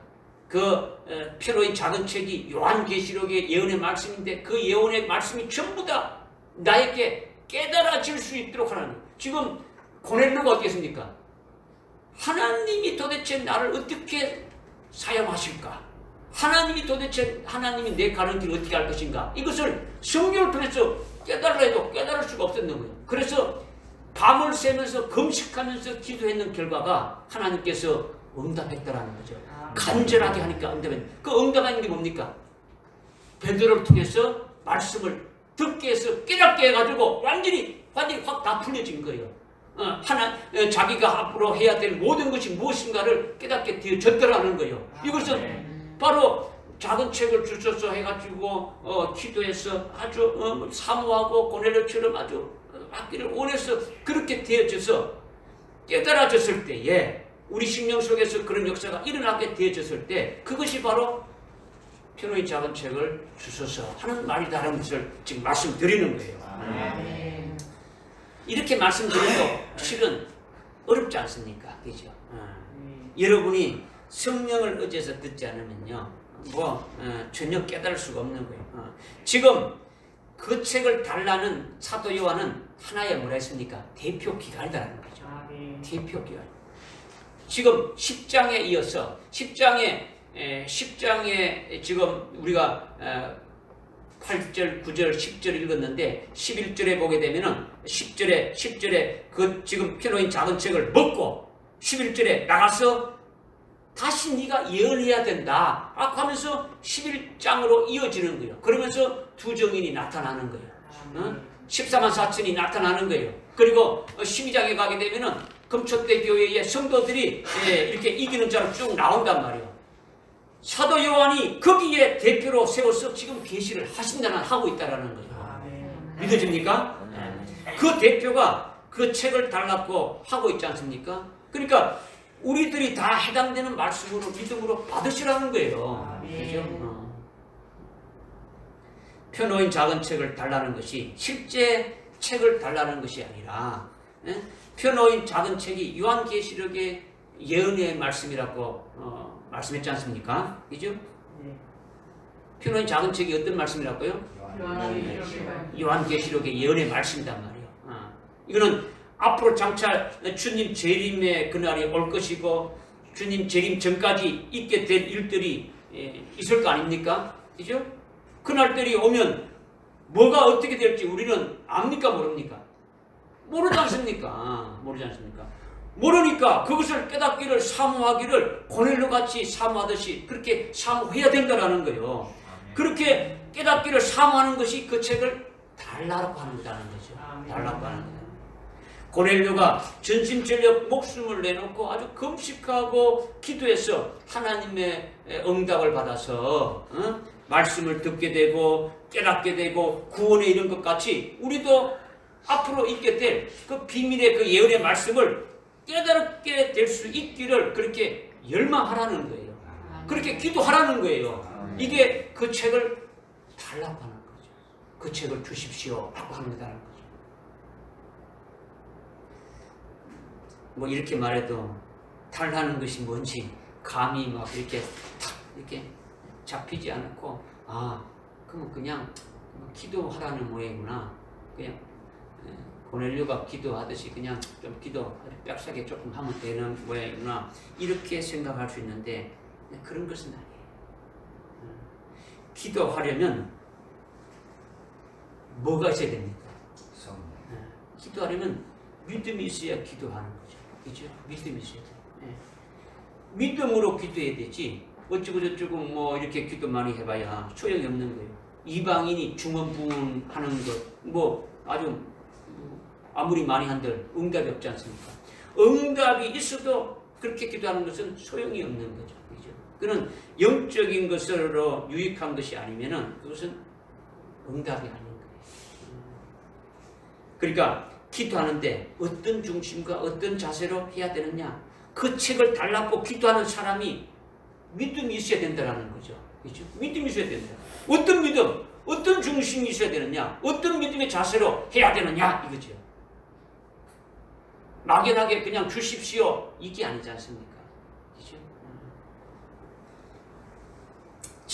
표로인 작은 책이 요한계시록의 예언의 말씀인데 그 예언의 말씀이 전부 다 나에게 깨달아질 수 있도록 하는 거예요. 지금 고넬료가 어떻겠습니까? 하나님이 도대체 나를 어떻게 사용하실까? 하나님이 내 가는 길을 어떻게 할 것인가? 이것을 성경을 통해서 깨달으려 해도 깨달을 수가 없었는 거예요. 그래서 밤을 새면서 금식하면서 기도했는 결과가 하나님께서 응답했다라는 거죠. 간절하게 하니까 응답했는데 그 응답하는 게 뭡니까? 베드로를 통해서 말씀을 듣게 해서 깨닫게 해가지고 완전히 확 다 풀려진 거예요. 자기가 앞으로 해야 될 모든 것이 무엇인가를 깨닫게 되어졌더라는 거예요. 이것은 바로 작은 책을 주셔서 해가지고 기도해서 아주 사모하고 고넬료처럼 아주 받기를 원해서 그렇게 되어져서 깨달아졌을 때에 우리 심령 속에서 그런 역사가 일어나게 되어졌을 때 그것이 바로 표로인 작은 책을 주소서 하는 말이다라는 것을 지금 말씀드리는 거예요. 이렇게 말씀드려도 실은 어렵지 않습니까? 그죠? 여러분이 성령을 의지해서 듣지 않으면요, 전혀 깨달을 수가 없는 거예요. 지금 그 책을 달라는 사도 요한은 하나의 뭐라 했습니까? 대표 기관이라는 거죠. 대표 기관. 지금 10장에 이어서 10장에 지금 우리가 8절, 9절, 10절 읽었는데 11절에 보게 되면은 10절에 그 지금 표로인 작은 책을 먹고 11절에 나가서 다시 네가 예언해야 된다 하면서 11장으로 이어지는 거예요. 그러면서 두 정인이 나타나는 거예요. 14만 4천이 나타나는 거예요. 그리고 12장에 가게 되면은 금초대 교회의 성도들이 이렇게 이기는 자로 쭉 나온단 말이에요. 사도 요한이 거기에 대표로 세워서 지금 계시를 하고 있다라는 거죠. 믿어집니까? 그 대표가 그 책을 달라고 하고 있지 않습니까? 그러니까 우리들이 다 해당되는 말씀으로 믿음으로 받으시라는 거예요. 그죠? 펴놓인 작은 책을 달라는 것이 실제 책을 달라는 것이 아니라 펴놓인 작은 책이 요한계시록의 예언의 말씀이라고 말씀했지 않습니까? 그죠? 펴놓인 작은 책이 어떤 말씀이라고요? 요한계시록의 예언의 말씀이란 말이에요. 이거는 앞으로 장차 주님 재림의 그날이 올 것이고 주님 재림 전까지 있게 될 일들이 있을 거 아닙니까? 그죠? 그날들이 오면 뭐가 어떻게 될지 우리는 압니까 모릅니까? 모르지 않습니까? 모르지 않습니까? 모르니까 그것을 깨닫기를 사모하기를 고넬료같이 사모하듯이 그렇게 사모해야 된다는 거예요. 그렇게 깨닫기를 사모하는 것이 그 책을 달라고 하는 거다는 거죠. 달라고 하는 거다. 고넬료가 전심전력 목숨을 내놓고 아주 금식하고 기도해서 하나님의 응답을 받아서 말씀을 듣게 되고 깨닫게 되고 구원에 이른 것 같이 우리도 앞으로 있게 될 그 비밀의 그 예언의 말씀을 깨닫게 될 수 있기를 그렇게 열망하라는 거예요. 그렇게 기도하라는 거예요. 이게 그 책을 달라고 하는 거죠. 그 책을 주십시오 라고 하는 거다라는 거죠. 뭐 이렇게 말해도 달라는 것이 뭔지 감이 막 이렇게 탁 이렇게 잡히지 않고 그럼 그냥 기도하라는 모양이구나. 그냥 고넬료가 기도하듯이 그냥 좀 기도 빽하게 조금 하면 되는 모양이구나. 이렇게 생각할 수 있는데 그런 것은 아니에요. 기도하려면 뭐가 있어야 됩니까? 기도하려면 믿음이 있어야 기도하는 거죠. 그죠? 믿음이 있어야 돼요. 믿음으로 기도해야 되지. 어쩌고저쩌고 뭐 이렇게 기도 많이 해봐야 소용이 없는 거예요. 이방인이 중언부언하는 것, 뭐 아주 아무리 많이 한들 응답이 없지 않습니까? 응답이 있어도 그렇게 기도하는 것은 소용이 없는 거죠. 그죠? 그는 영적인 것으로 유익한 것이 아니면은 그것은 응답이 아닌 거예요. 그러니까 기도하는데 어떤 중심과 어떤 자세로 해야 되느냐? 그 책을 달라고 기도하는 사람이 믿음이 있어야 된다는 거죠. 그렇죠? 믿음이 있어야 된다. 어떤 믿음, 어떤 중심이 있어야 되느냐? 어떤 믿음의 자세로 해야 되느냐? 이거죠. 막연하게 그냥 주십시오. 이게 아니지 않습니까? 그렇죠?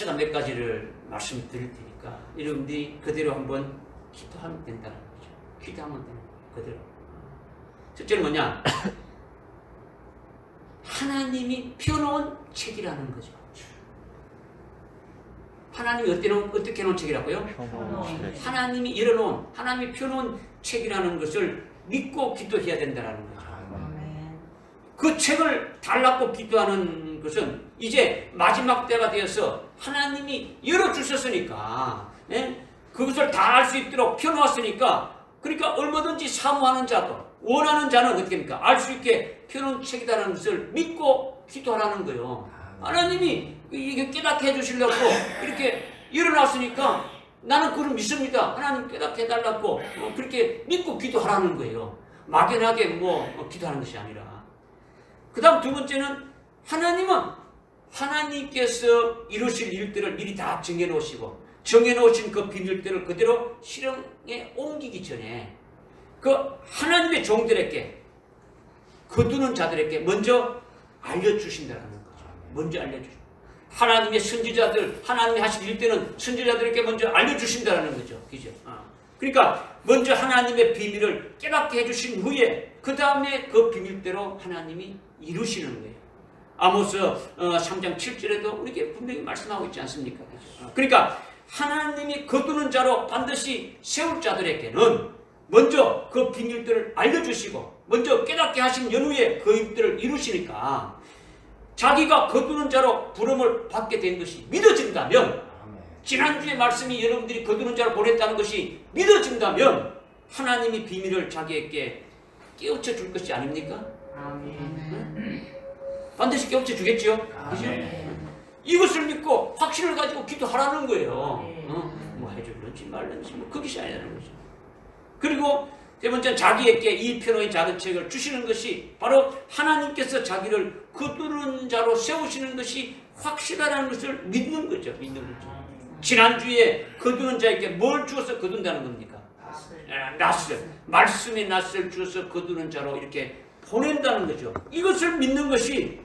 제가 몇 가지를 말씀드릴 테니까 여러분들이 그대로 한번 기도하면 된다는 거죠. 기도하면 되는 거예요. 그대로. 첫째는 뭐냐? 하나님이 펴놓은 책이라는 거죠. 하나님이 어떻게 놓은 책이라고요? 하나님이 열어놓은, 하나님이 펴놓은 책이라는 것을 믿고 기도해야 된다는 거죠. 그 책을 달라고 기도하는 것은 이제 마지막 때가 되어서 하나님이 열어주셨으니까, 예? 그것을 다 알 수 있도록 펴놓았으니까, 그러니까 얼마든지 사모하는 자도, 원하는 자는 어떻게 합니까? 알 수 있게 펴놓은 책이라는 것을 믿고 기도하라는 거예요. 하나님이 이게 깨닫게 해주시려고 이렇게 열어놨으니까 나는 그걸 믿습니다. 하나님 깨닫게 해달라고 그렇게 믿고 기도하라는 거예요. 막연하게 기도하는 것이 아니라. 그 다음 두 번째는 하나님은 하나님께서 이루실 일들을 미리 다 정해놓으시고 정해놓으신 그 비밀들을 그대로 실행에 옮기기 전에 그 하나님의 종들에게 거두는 자들에게 먼저 알려주신다는 거죠. 먼저 알려주신다. 하나님의 선지자들, 하나님이 하실 일들은 선지자들에게 먼저 알려주신다는 거죠. 그죠? 그러니까 먼저 하나님의 비밀을 깨닫게 해주신 후에 그 다음에 그 비밀대로 하나님이 이루시는 거예요. 아모스 3장 7절에도 우리에게 분명히 말씀하고 있지 않습니까? 그러니까 하나님이 거두는 자로 반드시 세울 자들에게는 먼저 그 비밀들을 알려주시고 먼저 깨닫게 하신 연후에 그 일들을 이루시니까 자기가 거두는 자로 부름을 받게 된 것이 믿어진다면, 지난주에 말씀이 여러분들이 거두는 자로 보냈다는 것이 믿어진다면 하나님이 비밀을 자기에게 깨우쳐 줄 것이 아닙니까? 응? 반드시 깨우쳐 주겠죠? 그죠? 이것을 믿고 확신을 가지고 기도하라는 거예요. 뭐 해줄는지 말는지 그것이 아니라는 거죠. 그리고 세 번째는 자기에게 이 편의 작은 책을 주시는 것이 바로 하나님께서 자기를 거두는 자로 세우시는 것이 확실하다는 것을 믿는 거죠. 믿는 거죠. 지난주에 거두는 자에게 뭘 주어서 거둔다는 겁니까? 낫을, 말씀의 낫을 주어서 거두는 자로 이렇게 보낸다는 거죠. 이것을 믿는 것이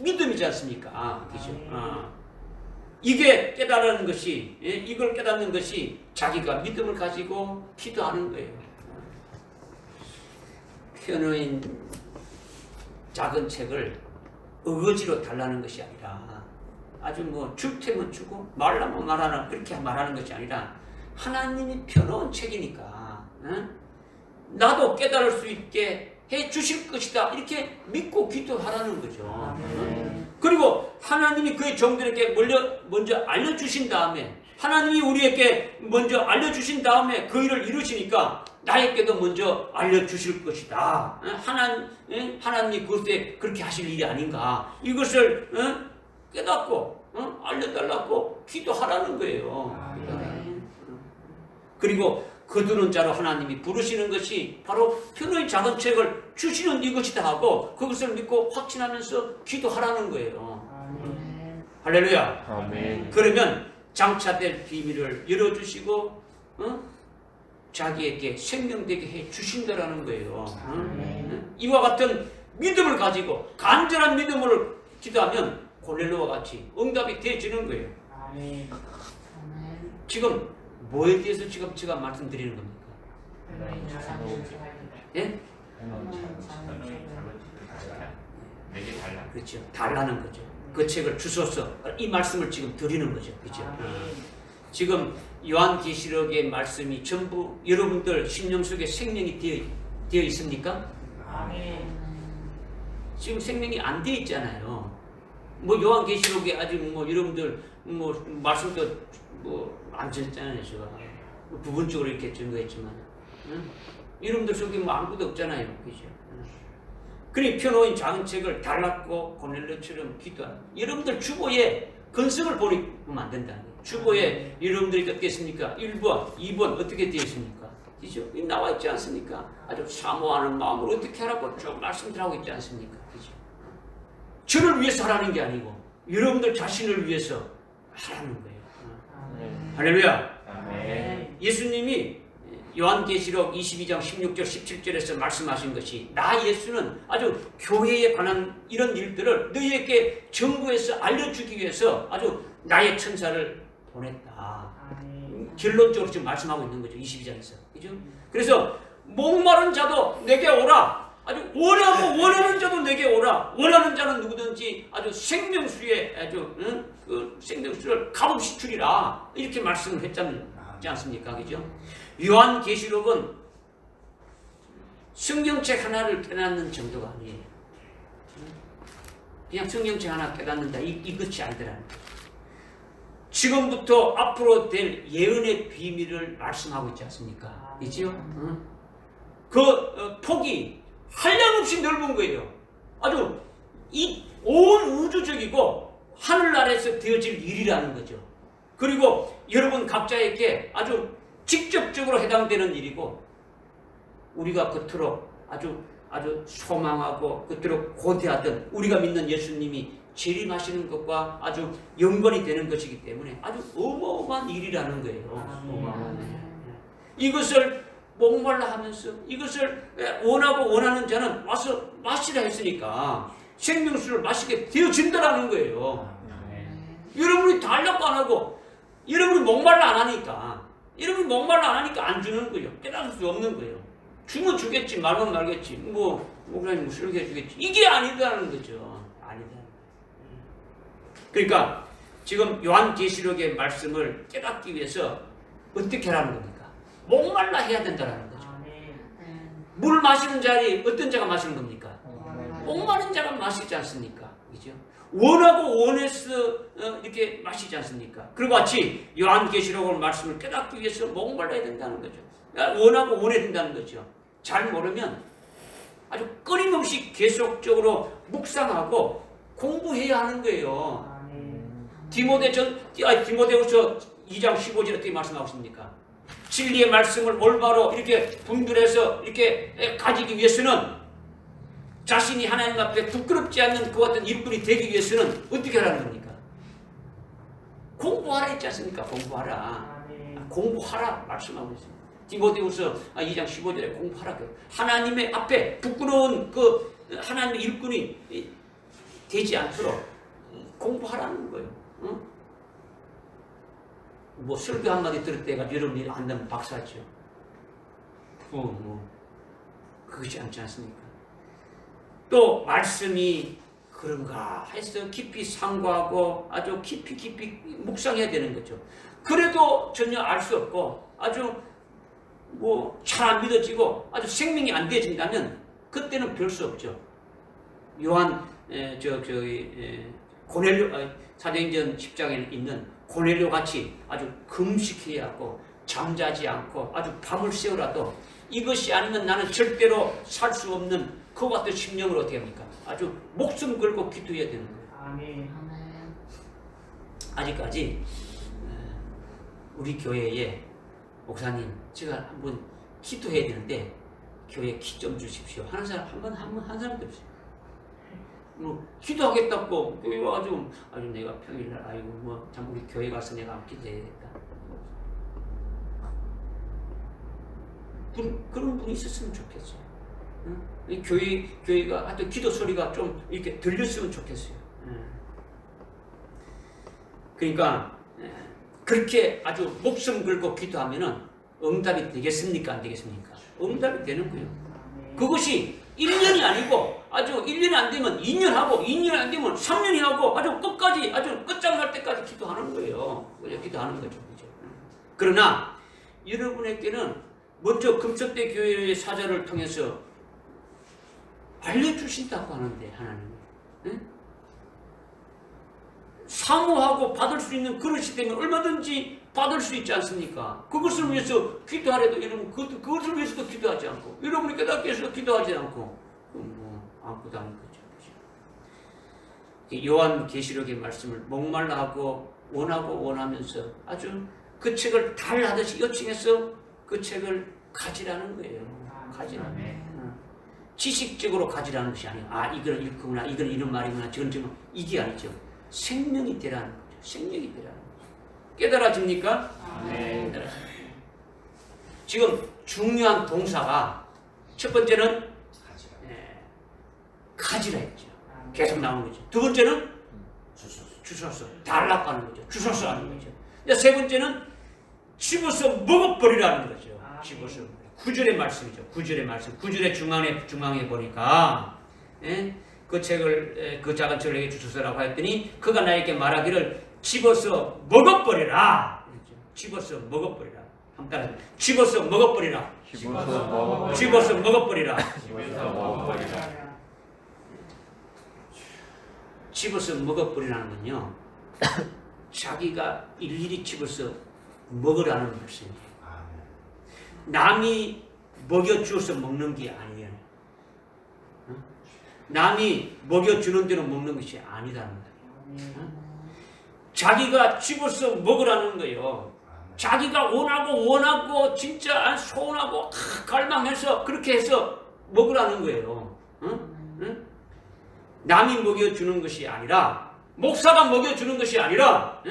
믿음이지 않습니까? 그죠? 이게 깨달는 것이, 이걸 깨닫는 것이 자기가 믿음을 가지고 기도하는 거예요. 펴놓은 작은 책을 어거지로 달라는 것이 아니라 아주 줄 테면 주고 말라면 말하는 그렇게 말하는 것이 아니라 하나님이 펴놓은 책이니까 나도 깨달을 수 있게 해 주실 것이다 이렇게 믿고 기도하라는 거죠. 그리고 하나님이 그의 종들에게 먼저 알려주신 다음에 하나님이 우리에게 먼저 알려주신 다음에 그 일을 이루시니까 나에게도 먼저 알려주실 것이다. 하나님이 그것에 그렇게 하실 일이 아닌가. 이것을 깨닫고 알려달라고 기도하라는 거예요. 그리고 거두는 자로 하나님이 부르시는 것이 바로 편의 작은 책을 주시는 이것이다 하고 그것을 믿고 확신하면서 기도하라는 거예요. 할렐루야. 아멘. 그러면 장차될 비밀을 열어주시고 자기에게 생명되게 해 주신다라는 거예요. 이와 같은 믿음을 가지고 간절한 믿음으로 기도하면 고넬료와 같이 응답이 되어지는 거예요. 지금 뭐에 대해서 지금 제가 말씀드리는 겁니까? 예? 내게 달라. 그렇죠. 달라는 거죠. 그 책을 주소서 이 말씀을 지금 드리는 거죠. 그렇죠. 지금 요한계시록의 말씀이 전부 여러분들 심령 속에 생명이 되어 있습니까? 지금 생명이 안 되어 있잖아요. 요한계시록에 아직 여러분들 말씀도 안 전했잖아요. 제가 부분적으로 이렇게 증거했지만 여러분들 속에 아무것도 없잖아요. 그죠? 그러니 펴놓은 작은 책을 달랐고 고넬료처럼 기도하는 여러분들 주보에 건성을 보면 안 된다는 거예요. 주보에 여러분들이 어떻게 했습니까? 1번, 2번 어떻게 되어 있습니까? 그죠? 나와 있지 않습니까? 아주 사모하는 마음으로 어떻게 하라고 쭉 말씀드리고 있지 않습니까? 그죠? 저를 위해서 하라는 게 아니고 여러분들 자신을 위해서 하라는 거예요. 할렐루야. 아멘. 예수님이 요한계시록 22장 16절 17절에서 말씀하신 것이 나 예수는 아주 교회에 관한 이런 일들을 너희에게 정부에서 알려주기 위해서 아주 나의 천사를 보냈다. 결론적으로 지금 말씀하고 있는 거죠. 22장에서. 그죠? 그래서 목마른 자도 내게 오라. 아주 원하고 원하는 자도 내게 오라. 원하는 자는 누구든지 아주 생명수에 아주 그 생명수를 값없이 주리라. 이렇게 말씀을 했지 않습니까? 그죠? 요한계시록은 성경책 하나를 깨닫는 정도가 아니에요. 그냥 성경책 하나 깨닫는다. 이것이 아니더라는 거예요. 지금부터 앞으로 될 예언의 비밀을 말씀하고 있지 않습니까? 그죠? 폭이 한량없이 넓은 거예요. 아주 이 온 우주적이고 하늘 아래에서 되어질 일이라는 거죠. 그리고 여러분 각자에게 아주 직접적으로 해당되는 일이고 우리가 그토록 아주 소망하고 그토록 고대하던 우리가 믿는 예수님이 재림하시는 것과 아주 연관이 되는 것이기 때문에 아주 어마어마한 일이라는 거예요. 어마어마한 일. 이것을 목말라 하면서 이것을 원하고 원하는 자는 와서 마시라 했으니까 생명수를 마시게 되어진다라는 거예요. 여러분이 달라고 안 하고 여러분이 목말라 안 하니까 여러분이 목말라 안 하니까 안 주는 거예요. 깨달을 수 없는 거예요. 주면 주겠지 말면 말겠지 목사님 설교해 주겠지 이게 아니다라는 거죠. 아니다. 그러니까 지금 요한계시록의 말씀을 깨닫기 위해서 어떻게 하라는 겁니까? 목말라 해야 된다는 거죠. 물 마시는 자리 어떤 자가 마시는 겁니까? 목마른 자가 마시지 않습니까? 그죠? 원하고 원해서 이렇게 마시지 않습니까? 그리고 같이 요한계시록의 말씀을 깨닫기 위해서 목말라야 된다는 거죠. 원하고 원해야 된다는 거죠. 잘 모르면 아주 끊임없이 계속적으로 묵상하고 공부해야 하는 거예요. 디모데후서 2장 15절에 어떻게 말씀하고 있습니까? 진리의 말씀을 올바로 이렇게 분별해서 이렇게 가지기 위해서는 자신이 하나님 앞에 부끄럽지 않는 그 같은 일꾼이 되기 위해서는 어떻게 하라는 겁니까? 공부하라 했지 않습니까? 공부하라 말씀하고 있습니다. 디모데후서 2장 15절에 공부하라. 하나님의 앞에 부끄러운 그 하나님의 일꾼이 되지 않도록 공부하라는 거예요. 응? 뭐 설교 한마디 들을 때가 여러분이 안다면 박사죠. 그것이 않지 않습니까? 또 말씀이 그런가 해서 깊이 상고하고 아주 깊이 묵상해야 되는 거죠. 그래도 전혀 알 수 없고 아주 잘 안 믿어지고 아주 생명이 안 되어진다면 그때는 별 수 없죠. 고넬료 사도행전 10장에 있는 고넬료 같이 아주 금식해야 하고 잠자지 않고 아주 밤을 새우라도 이것이 아니면 나는 절대로 살 수 없는 그와 같은 심령을 어떻게 합니까? 아주 목숨 걸고 기도해야 되는 거예요. 아멘. 아직까지 우리 교회에 목사님 제가 한번 기도해야 되는데 교회에 기 좀 주십시오 하는 사람 한 사람도 없어요. 기도하겠다고 교회 와가지고 아주 내가 평일날 참 우리 교회 가서 내가 기도해야겠다. 그런 분이 있었으면 좋겠어요. 응? 교회가 하여튼 기도 소리가 좀 이렇게 들렸으면 좋겠어요. 그러니까 그렇게 아주 목숨 걸고 기도하면은 응답이 되겠습니까? 안 되겠습니까? 응답이 되는 거예요. 그것이 1년이 아니고 아주 1년이 안 되면 2년 하고 2년이 안 되면 3년이 하고 아주 끝까지 아주 끝장날 때까지 기도하는 거예요. 기도하는 거죠. 그죠? 그러나 여러분에게는 먼저 금속대 교회의 사자를 통해서 알려주신다고 하는데 하나님이 응? 사모하고 받을 수 있는 그릇이 되면 얼마든지 받을 수 있지 않습니까? 그것을 위해서 기도하래도 여러분 그것을 위해서도 기도하지 않고 여러분이 깨닫기 위해서 기도하지 않고 아무것도 아닌 거죠. 요한계시록의 말씀을 목말라 하고 원하고 원하면서 아주 그 책을 달하듯이 요청해서 그 책을 가지라는 거예요. 가지라는 거예요. 지식적으로 가지라는 것이 아니에요. 이걸 읽구나, 이건 이런 말이구나, 저건 좀 이게 아니죠. 생명이 되라는 거죠. 생명이 되라는 거죠. 깨달아집니까? 네. 지금 중요한 동사가 첫 번째는 가지라. 가지라 했죠. 계속 나오는 거죠. 두 번째는 주소서 달라고 하는 거죠. 주소서 하는 거죠. 이제 세 번째는 집어서 먹어버리라는 거죠. 집어서. 9절의 말씀이죠. 9절의 말씀. 9절의 중앙에 보니까 그 책을 그 작은 책을 내게 주소서라고 하였더니 그가 나에게 말하기를 집어서 먹어버리라. 집어서 먹어버리라. 한번 따라서 집어서 먹어버리라. 집어서 먹어버리라. 집어서 먹어버리라. 집어서 먹어버리라. 집어서 먹어버리라는 건요. 자기가 일일이 집어서 먹으라는 말씀이에요. 남이 먹여주어서 먹는 게 아니에요. 남이 먹여주는 대로 먹는 것이 아니라는 거예요. 자기가 집어서 먹으라는 거예요. 자기가 원하고 진짜 소원하고 갈망해서 그렇게 해서 먹으라는 거예요. 남이 먹여주는 것이 아니라 목사가 먹여주는 것이 아니라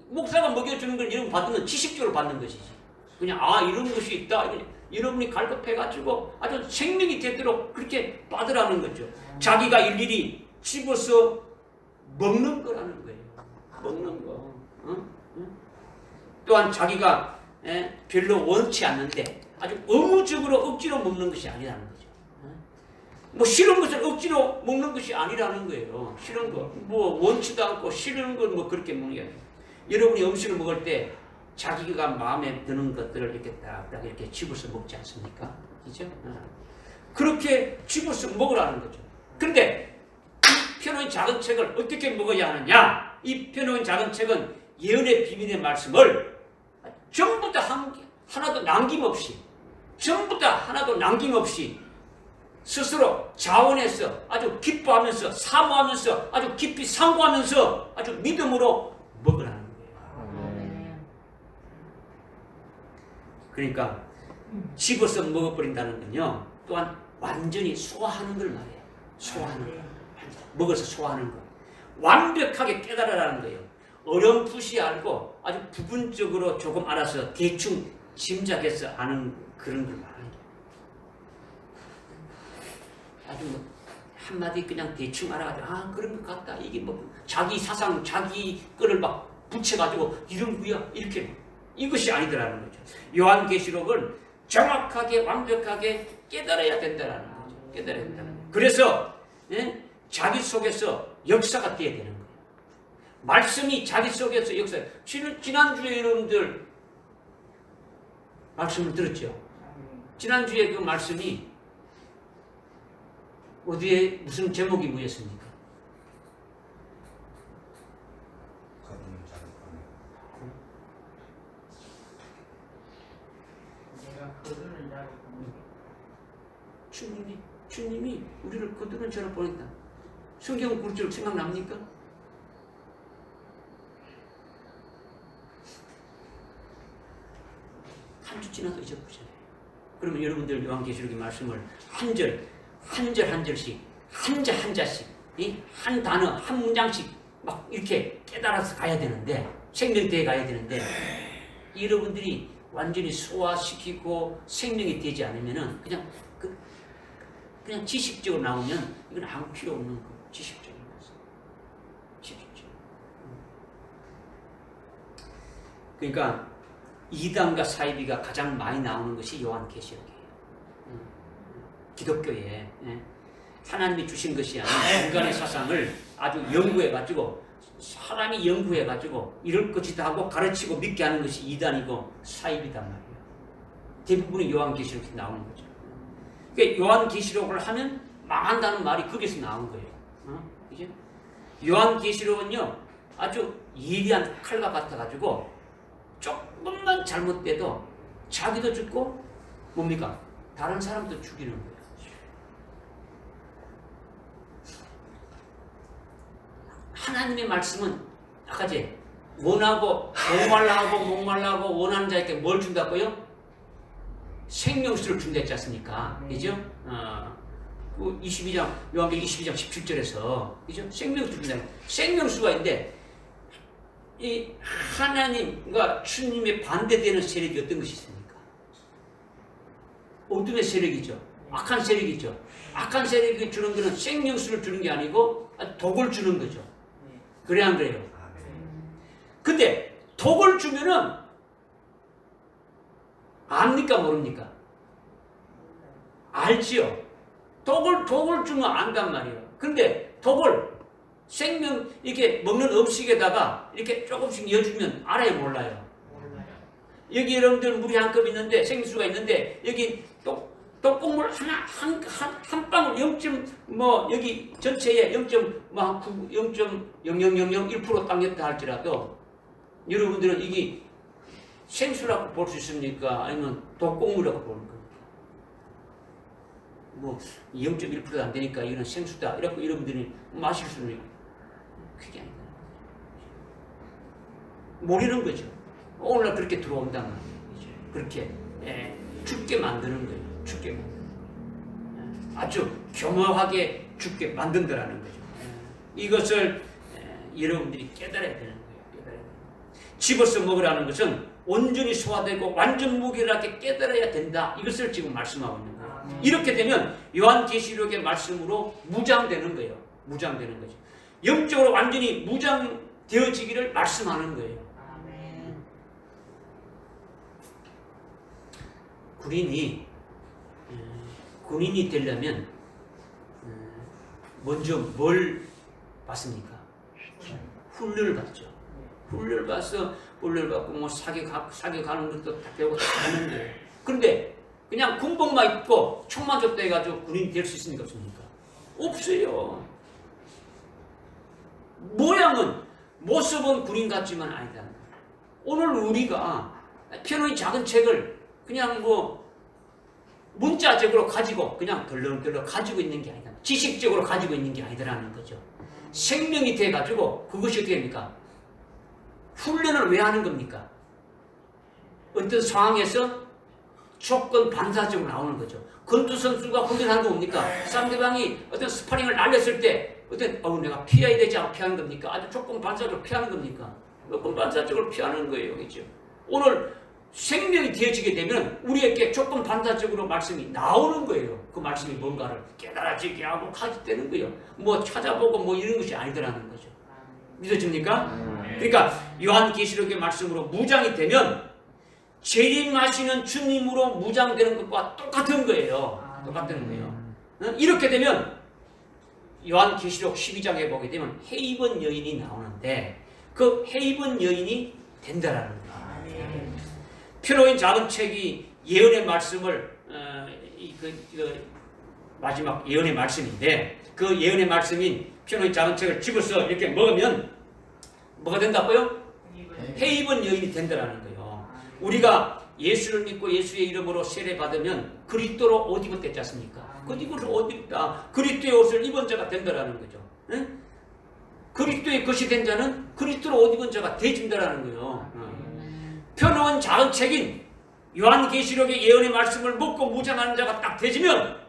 목사가 먹여주는 걸 여러분 받으면 지식적으로 받는 것이지. 그냥 이런 것이 있다. 여러분이 갈급해가지고 아주 생명이 되도록 그렇게 받으라는 거죠. 자기가 일일이 집어서 먹는 거라는 거예요. 먹는 거. 또한 자기가 별로 원치 않는데 아주 의무적으로 억지로 먹는 것이 아니라는 거죠. 뭐 싫은 것을 억지로 먹는 것이 아니라는 거예요. 싫은 거. 뭐 원치도 않고 싫은 건 뭐 그렇게 먹는 게 아니에요. 여러분이 음식을 먹을 때 자기가 마음에 드는 것들을 이렇게 딱 이렇게 집어서 먹지 않습니까? 그죠? 그렇게 집어서 먹으라는 거죠. 그런데 이 펴놓은 작은 책을 어떻게 먹어야 하느냐? 이 펴놓은 작은 책은 예언의 비밀의 말씀을 전부 다 하나도 남김없이 전부 다 하나도 남김없이 스스로 자원해서 아주 기뻐하면서 사모하면서 아주 깊이 상고하면서 아주 믿음으로 먹으라는 거예요. 그러니까 집어서 먹어버린다는 건요. 또한 완전히 소화하는 걸 말해요. 소화하는 거. 먹어서 소화하는 거. 완벽하게 깨달으라는 거예요. 어렴풋이 알고 아주 부분적으로 조금 알아서 대충 짐작해서 아는 그런 걸 말해요. 아주 뭐 한마디 그냥 대충 알아가지고 그런 것 같다. 이게 뭐 자기 사상 자기 거를 막 붙여가지고 이런 거야 이렇게 이것이 아니더라는 거죠. 요한계시록은 정확하게 완벽하게 깨달아야 된다는 거죠. 깨달아야 된다는 거죠. 그래서 자기 속에서 역사가 돼야 되는 거예요. 말씀이 자기 속에서 역사. 지난주에 여러분들 말씀을 들었죠. 지난주에 그 말씀이 어디에 무슨 제목이 뭐였습니까? 주님이 우리를 거두는 자로 보낸다. 성경 구절 생각납니까? 한 주 지나서 잊어보잖아요. 그러면 여러분들 요한계시록의 말씀을 한 절씩 한 자씩 한 단어 한 문장씩 막 이렇게 깨달아서 가야 되는데 생명대에 가야 되는데 여러분들이 완전히 소화시키고 생명이 되지 않으면은 그냥 지식적으로 나오면 이건 아무 필요 없는 거. 지식적인 거죠. 지식적으로. 그러니까 이단과 사이비가 가장 많이 나오는 것이 요한계시록이에요. 기독교에 하나님이 주신 것이 아닌 인간의 사상을 아주 연구해가지고 사람이 연구해가지고 이럴 것이다 하고 가르치고 믿게 하는 것이 이단이고 사이비단 말이에요. 대부분의 요한계시록이 나오는 거죠. 그러니까 요한계시록을 하면 망한다는 말이 거기서 나온 거예요. 그죠? 요한계시록은요 아주 예리한 칼과 같아가지고 조금만 잘못돼도 자기도 죽고 뭡니까? 다른 사람도 죽이는 거예요. 하나님의 말씀은 아까 제 원하고 목말라하고 원하는 자에게 뭘 준다고요? 생명수를 준다 했지 않습니까? 그죠? 그 22장 요한계시록 22장 17절에서 그죠? 생명수를 준다. 생명수가 있는데 이 하나님과 주님의 반대되는 세력이 어떤 것이 있습니까? 어둠의 세력이죠. 악한 세력이죠. 악한 세력이 주는 거는 생명수를 주는 게 아니고 독을 주는 거죠. 그래 안 그래요? 근데 독을 주면은 압니까 모릅니까? 알지요. 독을 주면 안단 말이에요. 근데 독을 생명 이렇게 먹는 음식에다가 이렇게 조금씩 넣어주면 알아요, 몰라요? 여기 여러분들 물이 한 컵 있는데 생수가 있는데 여기 독국물 하나 한 방울 0. 뭐 여기 전체에 0.0001% 딱 넣다 할지라도 여러분들은 이게 생수라고 볼 수 있습니까? 아니면 독국물이라고 보는 겁니까? 뭐 0.1%도 안 되니까 이거는 생수다. 이렇게 여러분들이 마실 수는 있고 그게 아니다. 모르는 거죠. 오늘날 그렇게 들어온단 말이에요. 그렇게 죽게 만드는 거예요. 죽게 만드는 거예요. 아주 교묘하게 죽게 만든다라는 거죠. 이것을 여러분들이 깨달아야 되는 거예요. 집어서 먹으라는 것은 온전히 소화되고 완전 무결하게 깨달아야 된다. 이것을 지금 말씀하고 있는 거예요. 이렇게 되면 요한계시록의 말씀으로 무장되는 거예요. 무장되는 거죠. 영적으로 완전히 무장되어지기를 말씀하는 거예요. 군인이 되려면 먼저 뭘 받습니까? 훈련을 받죠. 훈련을 받고 뭐 사격하는 것도 다 배우고 다 하는 거예요. 그런데 그냥 군복만 입고 총만 줬다 해가지고 군인이 될 수 있습니까? 없습니까? 없어요. 모습은 군인 같지만 아니다. 오늘 우리가 편의 작은 책을 그냥 뭐 문자적으로 가지고 그냥 덜렁덜렁 가지고 있는 게 아니다. 지식적으로 가지고 있는 게 아니더라는 거죠. 생명이 돼가지고 그것이 어떻게 됩니까? 훈련을 왜 하는 겁니까? 어떤 상황에서 조건 반사적으로 나오는 거죠. 권투 선수가 훈련하는 거 뭡니까? 상대방이 어떤 스파링을 날렸을 때 내가 피해야 되지 않고 피하는 겁니까? 아주 조건 반사적으로 피하는 겁니까? 조건 반사적으로 피하는 거예요. 그렇죠? 오늘 생명이 되어지게 되면 우리에게 조건 반사적으로 말씀이 나오는 거예요. 그 말씀이 뭔가를 깨달아지게 하고 가지되는 거예요. 뭐 찾아보고 뭐 이런 것이 아니더라는 거죠. 믿어집니까? 그러니까 요한계시록의 말씀으로 무장이 되면 재림하시는 주님으로 무장되는 것과 똑같은 거예요. 똑같은 거예요. 이렇게 되면 요한계시록 12장에 보게 되면 헤이븐 여인이 나오는데 그 헤이븐 여인이 된다라는 거예요. 표로인 작은 책이 예언의 말씀을 마지막 예언의 말씀인데 그 예언의 말씀인 표로인 작은 책을 집어서 이렇게 먹으면 뭐가 된다고요? 헤이븐 여인이 된다라는 거예요. 우리가 예수를 믿고 예수의 이름으로 세례 받으면 그리스도로 옷 입었댔지 않습니까? 그 이것을 옷 입다. 그리스도의 옷을 입은 자가 된다라는 거죠. 응? 그리스도의 것이 된 자는 그리스도로 옷 입은 자가 되진다라는 거예요. 펴놓은 작은 책인 요한계시록의 예언의 말씀을 먹고 무장하는 자가 딱 되지면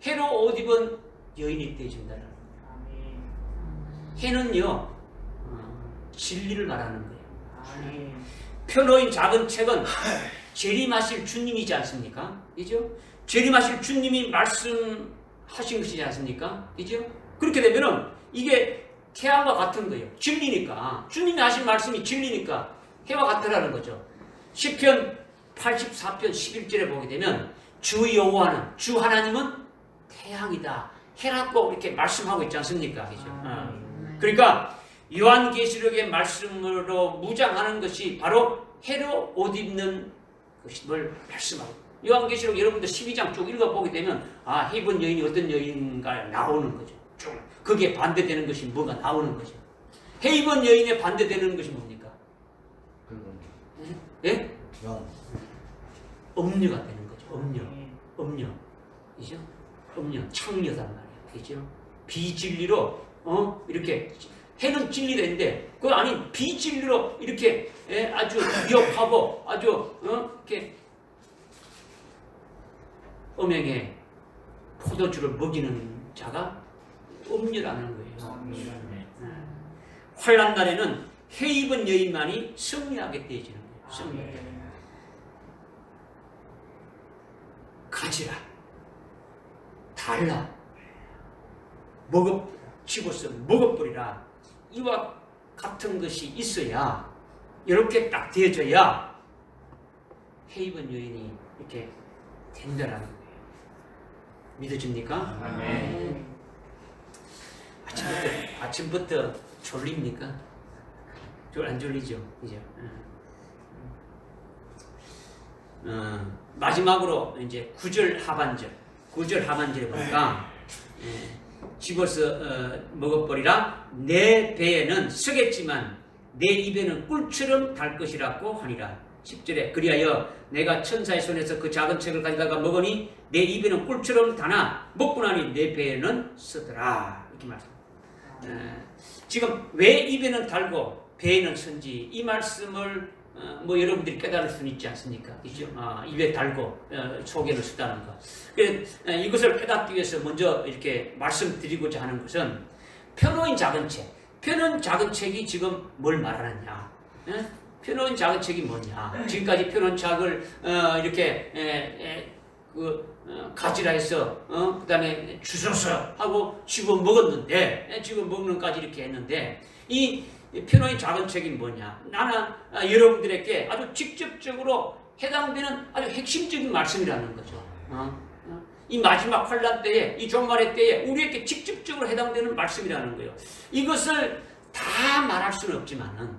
해로 옷 입은 여인이 되진다라는 거예요. 해는요 진리를 말하는 거예요. 펴놓은 작은 책은 재림하실 주님이지 않습니까? 그죠? 재림하실 주님이 말씀하신 것이지 않습니까? 그죠? 그렇게 되면은 이게 태양과 같은 거예요. 진리니까. 주님이 하신 말씀이 진리니까 해와 같으라는 거죠. 시편 84편 11절에 보게 되면 주 여호와는 주 하나님은 태양이다. 해라고 이렇게 말씀하고 있지 않습니까? 그죠? 그러니까 요한계시록의 말씀으로 무장하는 것이 바로 해로 옷 입는 것임을 말씀하고 요한계시록 여러분들 12장 쭉 읽어보게 되면 헤이븐 여인이 어떤 여인인가 나오는 거죠. 쭉. 거기에 반대되는 것이 뭐가 나오는 거죠. 헤이븐 여인에 반대되는 것이 뭡니까? 예? 음녀가 되는 거죠. 음녀. 그죠? 음녀, 창녀단 말이에요. 그죠? 비진리로 이렇게 해는 진리인데 그거 아닌 비진리로 이렇게 아주 위협하고 아주 이렇게 음행에 포도주를 먹이는 자가 음녀라는 거예요. 환난 날에는 해입은 여인만이 승리하게 되어지는 거예요. 승리. 가지라. 달라. 집어서 먹어버리라. 이와 같은 것이 있어야, 이렇게 딱 되어져야 헤이븐 여인이 이렇게 된다라는 거예요. 믿어집니까? 아멘. 아침부터 졸립니까? 안 졸리죠? 이제. 마지막으로 이제 9절 하반절에 보니까 집어서 먹어버리라. 내 배에는 서겠지만 내 입에는 꿀처럼 달 것이라고 하니라. 10절에 그리하여 내가 천사의 손에서 그 작은 책을 가져다가 먹으니 내 입에는 꿀처럼 다나 먹고 나니 내 배에는 서더라. 이렇게 말씀. 지금 왜 입에는 달고 배에는 선지, 이 말씀을 뭐 여러분들이 깨달을 수는 있지 않습니까? 그죠? 입에 달고 속에는 쓰다는 것. 그래서 이것을 깨닫기 위해서 먼저 이렇게 말씀드리고자 하는 것은 펴놓은 작은 책. 펴놓은 작은 책이 지금 뭘 말하느냐? 펴놓은 작은 책이 뭐냐? 지금까지 펴놓은 책을 이렇게 가지라 해서 그 다음에 주소서 하고 집어 먹었는데, 집어 먹는까지 이렇게 했는데, 이 펴놓은 작은 책이 뭐냐? 나는 여러분들에게 아주 직접적으로 해당되는 아주 핵심적인 말씀이라는 거죠. 이 마지막 환란 때에, 이 종말의 때에 우리에게 직접적으로 해당되는 말씀이라는 거예요. 이것을 다 말할 수는 없지만은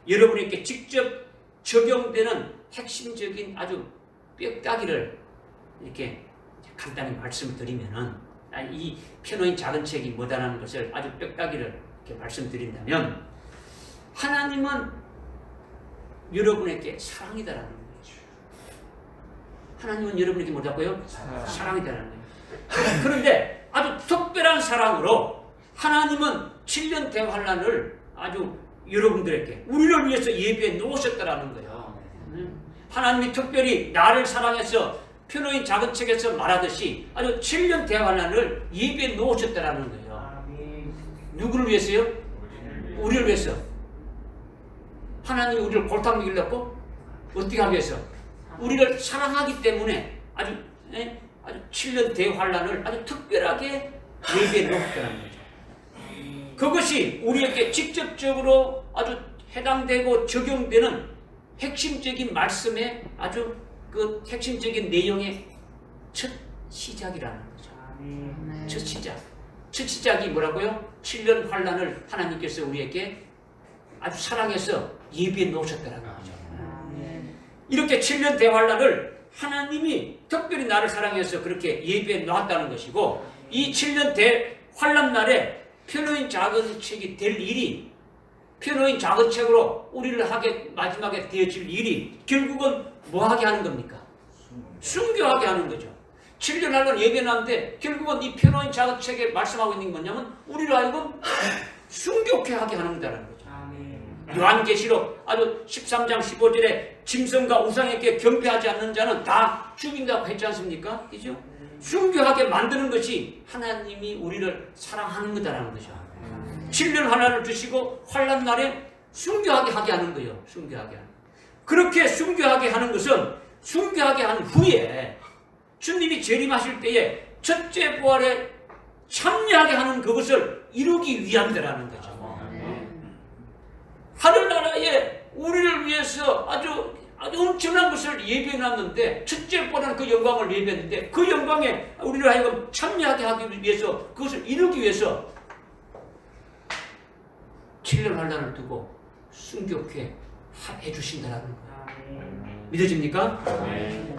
여러분에게 직접 적용되는 핵심적인 아주 뼈다귀를 이렇게 간단히 말씀을 드리면은, 이 펴놓은 작은 책이 뭐다라는 것을 아주 뼈다귀를 이렇게 말씀드린다면, 하나님은 여러분에게 사랑이다라는 거죠. 하나님은 여러분에게 뭐라고요? 사랑이다라는 거예요. 그런데 아주 특별한 사랑으로 하나님은 7년 대환란을 아주 여러분들에게, 우리를 위해서 예비해 놓으셨다라는 거예요. 하나님이 특별히 나를 사랑해서 펴놓은 작은 책에서 말하듯이 아주 7년 대환란을 예비해 놓으셨다라는 거예요. 누구를 위해서요? 우리를 위해서. 하나님이 우리를 골탕 먹이려고 어떻게 하기 위해서? 우리를 사랑하기 때문에 아주 7년 대환란을 아주 특별하게 예비해 놓았다는 거죠. 그것이 우리에게 직접적으로 아주 해당되고 적용되는 핵심적인 말씀의 아주 그 핵심적인 내용의 첫 시작이라는 거죠. 첫 시작. 첫 시작이 뭐라고요? 7년 환란을 하나님께서 우리에게 아주 사랑해서 예비해 놓으셨다는 거죠. 이렇게 7년 대환란을 하나님이 특별히 나를 사랑해서 그렇게 예비해 놓았다는 것이고, 이 7년 대환란 날에 펴놓은 작은 책이 될 일이, 펴놓은 작은 책으로 우리를 마지막에 되어질 일이 결국은 뭐하게 하는 겁니까? 순교하게 하는 거죠. 7년 환란 예비해 놨는데 결국은 이 펴놓은 작은 책에 말씀하고 있는 게 뭐냐면 우리를 하여금 순교케 하게 하는 거다라는 거죠. 요한계시록 아주 13장 15절에 짐승과 우상에게 경배하지 않는 자는 다 죽인다고 했지 않습니까? 그죠? 순교하게 만드는 것이 하나님이 우리를 사랑하는 거다라는 거죠. 7년 환란을 주시고 환란 날에 순교하게 하게 하는 거예요. 순교하게 하는. 그렇게 순교하게 하는 것은 순교하게 한 후에 주님이 재림하실 때에 첫째 부활에 참여하게 하는 그것을 이루기 위함이라는 거죠. 하늘나라에 우리를 위해서 아주 엄청난 것을 예배해놨는데, 첫째 부활하는 그 영광을 예배했는데, 그 영광에 우리를 하여금 참여하게 하기 위해서, 그것을 이루기 위해서 7년 환란을 두고 순교케 해주신다는 거예요. 믿어집니까?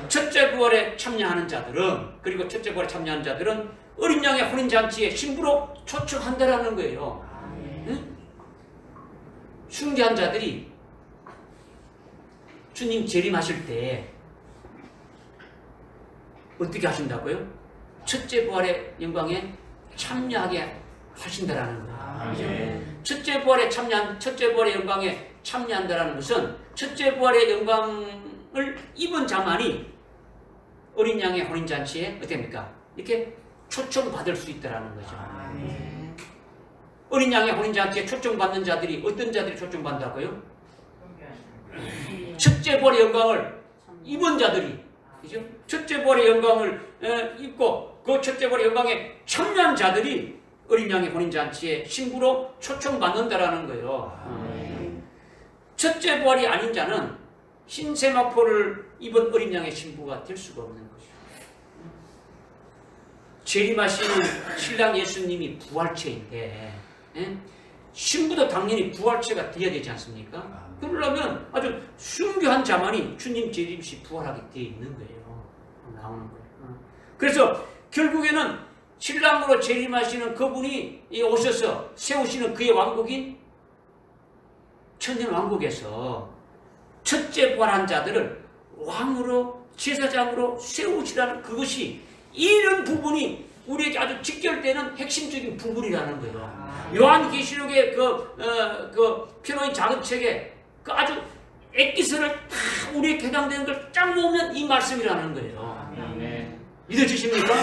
첫째 부활에 참여하는 자들은, 그리고 첫째 부활에 참여하는 자들은 어린 양의 혼인잔치에 신부로 초청한다라는 거예요. 응? 순교한 자들이 주님 재림하실 때 어떻게 하신다고요? 첫째 부활의 영광에 참여하게 하신다라는 거예요. 첫째 부활의 영광에 참여한다라는 것은 첫째 부활의 영광을 입은 자만이 어린 양의 혼인잔치에 어떻습니까? 이렇게 초청받을 수 있다라는 거죠. 어린 양의 혼인잔치에 초청받는 자들이, 어떤 자들이 초청받는다고요? 첫째 부활의 영광을 입은 자들이 그죠? 첫째 부활의 영광을 입고 그 첫째 부활의 영광에 참여한 자들이 어린 양의 혼인잔치에 신부로 초청받는다라는 거예요. 첫째 부활이 아닌 자는 흰 세마포를 입은 어린 양의 신부가 될 수가 없는 것이죠. 재림하시는 신랑 예수님이 부활체인데 신부도 당연히 부활체가 되어야 되지 않습니까? 그러려면 아주 순교한 자만이 주님 재림 시 부활하게 되어 있는 거예요. 나오는 거예요. 그래서 결국에는 신랑으로 재림하시는 그분이 오셔서 세우시는 그의 왕국인 천년 왕국에서 첫째 부활한 자들을 왕으로 제사장으로 세우시라는 그것이 이런 부분이 우리에게 아주 직결되는 핵심적인 부분이라는 거예요. 요한계시록의 그 피노의 작은 책에 그 아주 액기스를 다 우리에게 해당되는 걸 쫙 놓으면 이 말씀이라는 거예요. 믿어지십니까?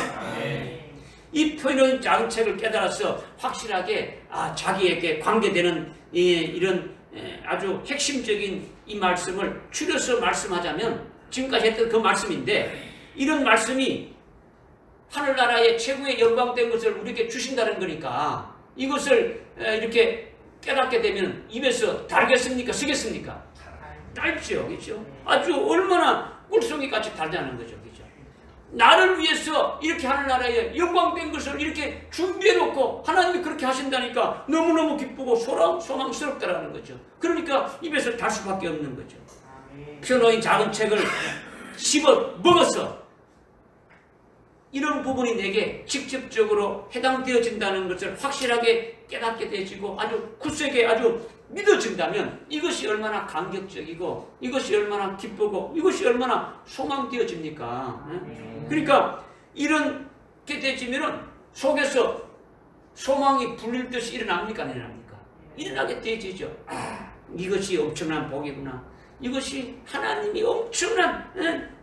이 피노의 작은 책을 깨달아서 확실하게 자기에게 관계되는 이런 아주 핵심적인 이 말씀을 추려서 말씀하자면 지금까지 했던 그 말씀인데 이런 말씀이 하늘나라의 최고의 영광된 것을 우리에게 주신다는 거니까 이것을 이렇게 깨닫게 되면 입에서 달겠습니까? 쓰겠습니까? 달죠. 그렇죠? 아주 얼마나 꿀송이 같이 달다는 거죠. 그렇죠? 나를 위해서 이렇게 하늘나라에 영광된 것을 이렇게 준비해놓고 하나님이 그렇게 하신다니까 너무너무 기쁘고 소망스럽다라는 거죠. 그러니까 입에서 달 수밖에 없는 거죠. 피노의 작은 책을 씹어 먹어서 이런 부분이 내게 직접적으로 해당되어진다는 것을 확실하게 깨닫게 되어지고 아주 굳세게 아주 믿어진다면 이것이 얼마나 감격적이고 이것이 얼마나 기쁘고 이것이 얼마나 소망되어집니까? 그러니까 이렇게 되어지면 속에서 소망이 불릴 듯이 일어납니까? 안 일어납니까? 일어나게 되어지죠. 이것이 엄청난 복이구나. 이것이 하나님이 엄청난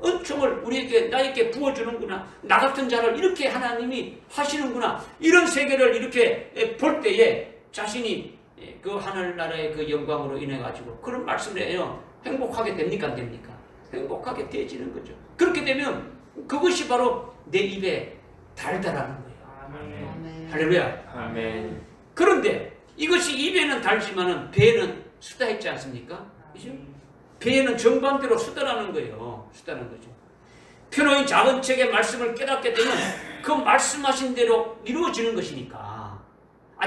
은총을 우리에게 나에게 부어주는구나. 나 같은 자를 이렇게 하나님이 하시는구나. 이런 세계를 이렇게 볼 때에 자신이 그 하늘나라의 그 영광으로 인해 가지고 그런 말씀을 해요. 행복하게 됩니까? 안 됩니까? 행복하게 되어지는 거죠. 그렇게 되면 그것이 바로 내 입에 달다라는 거예요. 아멘. 할렐루야. 아멘. 그런데 이것이 입에는 달지만은 배에는 쓰다 했지 않습니까? 그죠? 배에는 정반대로 쓰다라는 거예요. 쓰다는 거죠. 피노의 작은 책의 말씀을 깨닫게 되면 그 말씀하신 대로 이루어지는 것이니까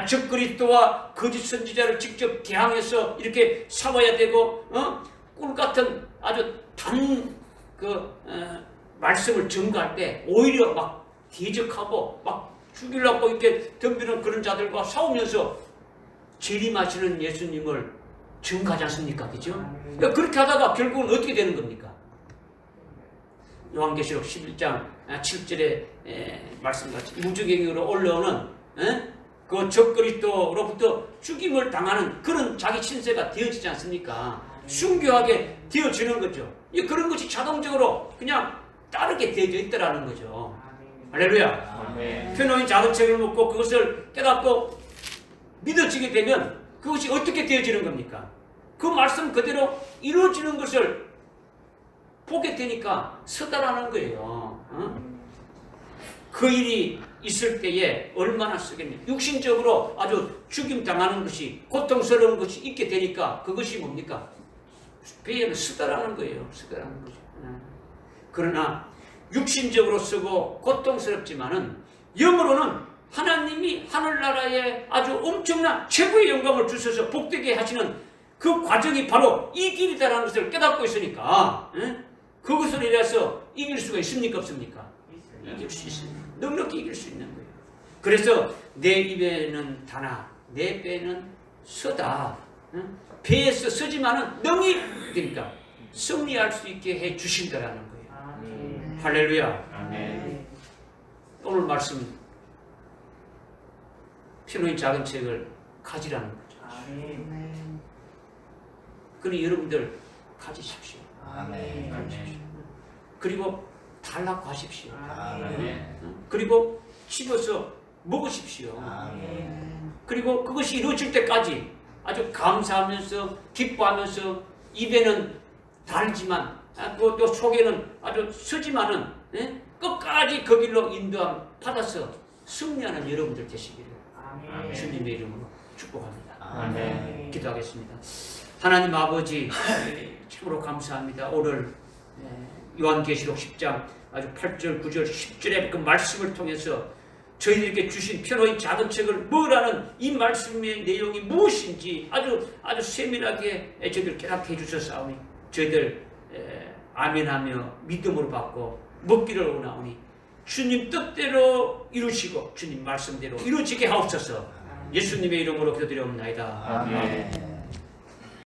적그리스도와 거짓 선지자를 직접 대항해서 이렇게 싸워야 되고 꿀 같은 아주 단 말씀을 전가할 때 오히려 막 대적하고 막 죽이려고 이렇게 덤비는 그런 자들과 싸우면서 재림하시는 예수님을 증가하지 않습니까? 그죠? 그러니까 그렇게 하다가 결국은 어떻게 되는 겁니까? 요한계시록 11장 7절의 말씀같이 무주경으로 올라오는 그 적그리스도로부터 죽임을 당하는 그런 자기 신세가 되어지지 않습니까? 순교하게 되어지는 거죠. 그런 것이 자동적으로 그냥 따르게 되어져 있다라는 거죠. 할렐루야. 피노의 작은 책을 먹고 그것을 깨닫고 믿어지게 되면 그것이 어떻게 되어지는 겁니까? 그 말씀 그대로 이루어지는 것을 보게 되니까 서다라는 거예요. 그 일이 있을 때에 얼마나 쓰겠냐. 육신적으로 아주 죽임당하는 것이 고통스러운 것이 있게 되니까 그것이 뭡니까? 배에는 쓰다라는 거예요. 쓰다라는 거죠. 그러나 육신적으로 쓰고 고통스럽지만은 영으로는 하나님이 하늘나라에 아주 엄청난 최고의 영광을 주셔서 복되게 하시는 그 과정이 바로 이 길이다라는 것을 깨닫고 있으니까 그것을 인해서 이길 수가 있습니까? 없습니까? 이길 수 있습니다. 넉넉히 이길 수 있는 거예요. 그래서 내 입에는 다나 내 배는 서다. 배에서 서지만은 능히 그러니까 승리할 수 있게 해 주신다라는 거예요. 할렐루야. 아멘. 오늘 말씀 피노의 작은 책을 가지라는 거죠. 그러니 여러분들 가지십시오. 아멘. 그리고 달라고 하십시오. 아멘. 그리고 씹어서 먹으십시오. 아멘. 그리고 그것이 이루어질 때까지 아주 감사하면서 기뻐하면서 입에는 달지만 또 속에는 아주 쓰지만은 끝까지 그 길로 인도함 받아서 승리하는 여러분들 되시기를 아멘. 주님의 이름으로 축복합니다. 아멘. 기도하겠습니다. 하나님 아버지 참으로 감사합니다. 오늘 요한계시록 10장 아주 8절, 9절, 10절의 그 말씀을 통해서 저희들에게 주신 편호의 작은 책을 뭐라는 이 말씀의 내용이 무엇인지 아주 세밀하게 저희들 깨닫게 해주셨사오니 저희들 아멘하며 믿음으로 받고 먹기를 원하오니 주님 뜻대로 이루시고 주님 말씀대로 이루어지게 하옵소서. 예수님의 이름으로 기도드리옵나이다. 아멘.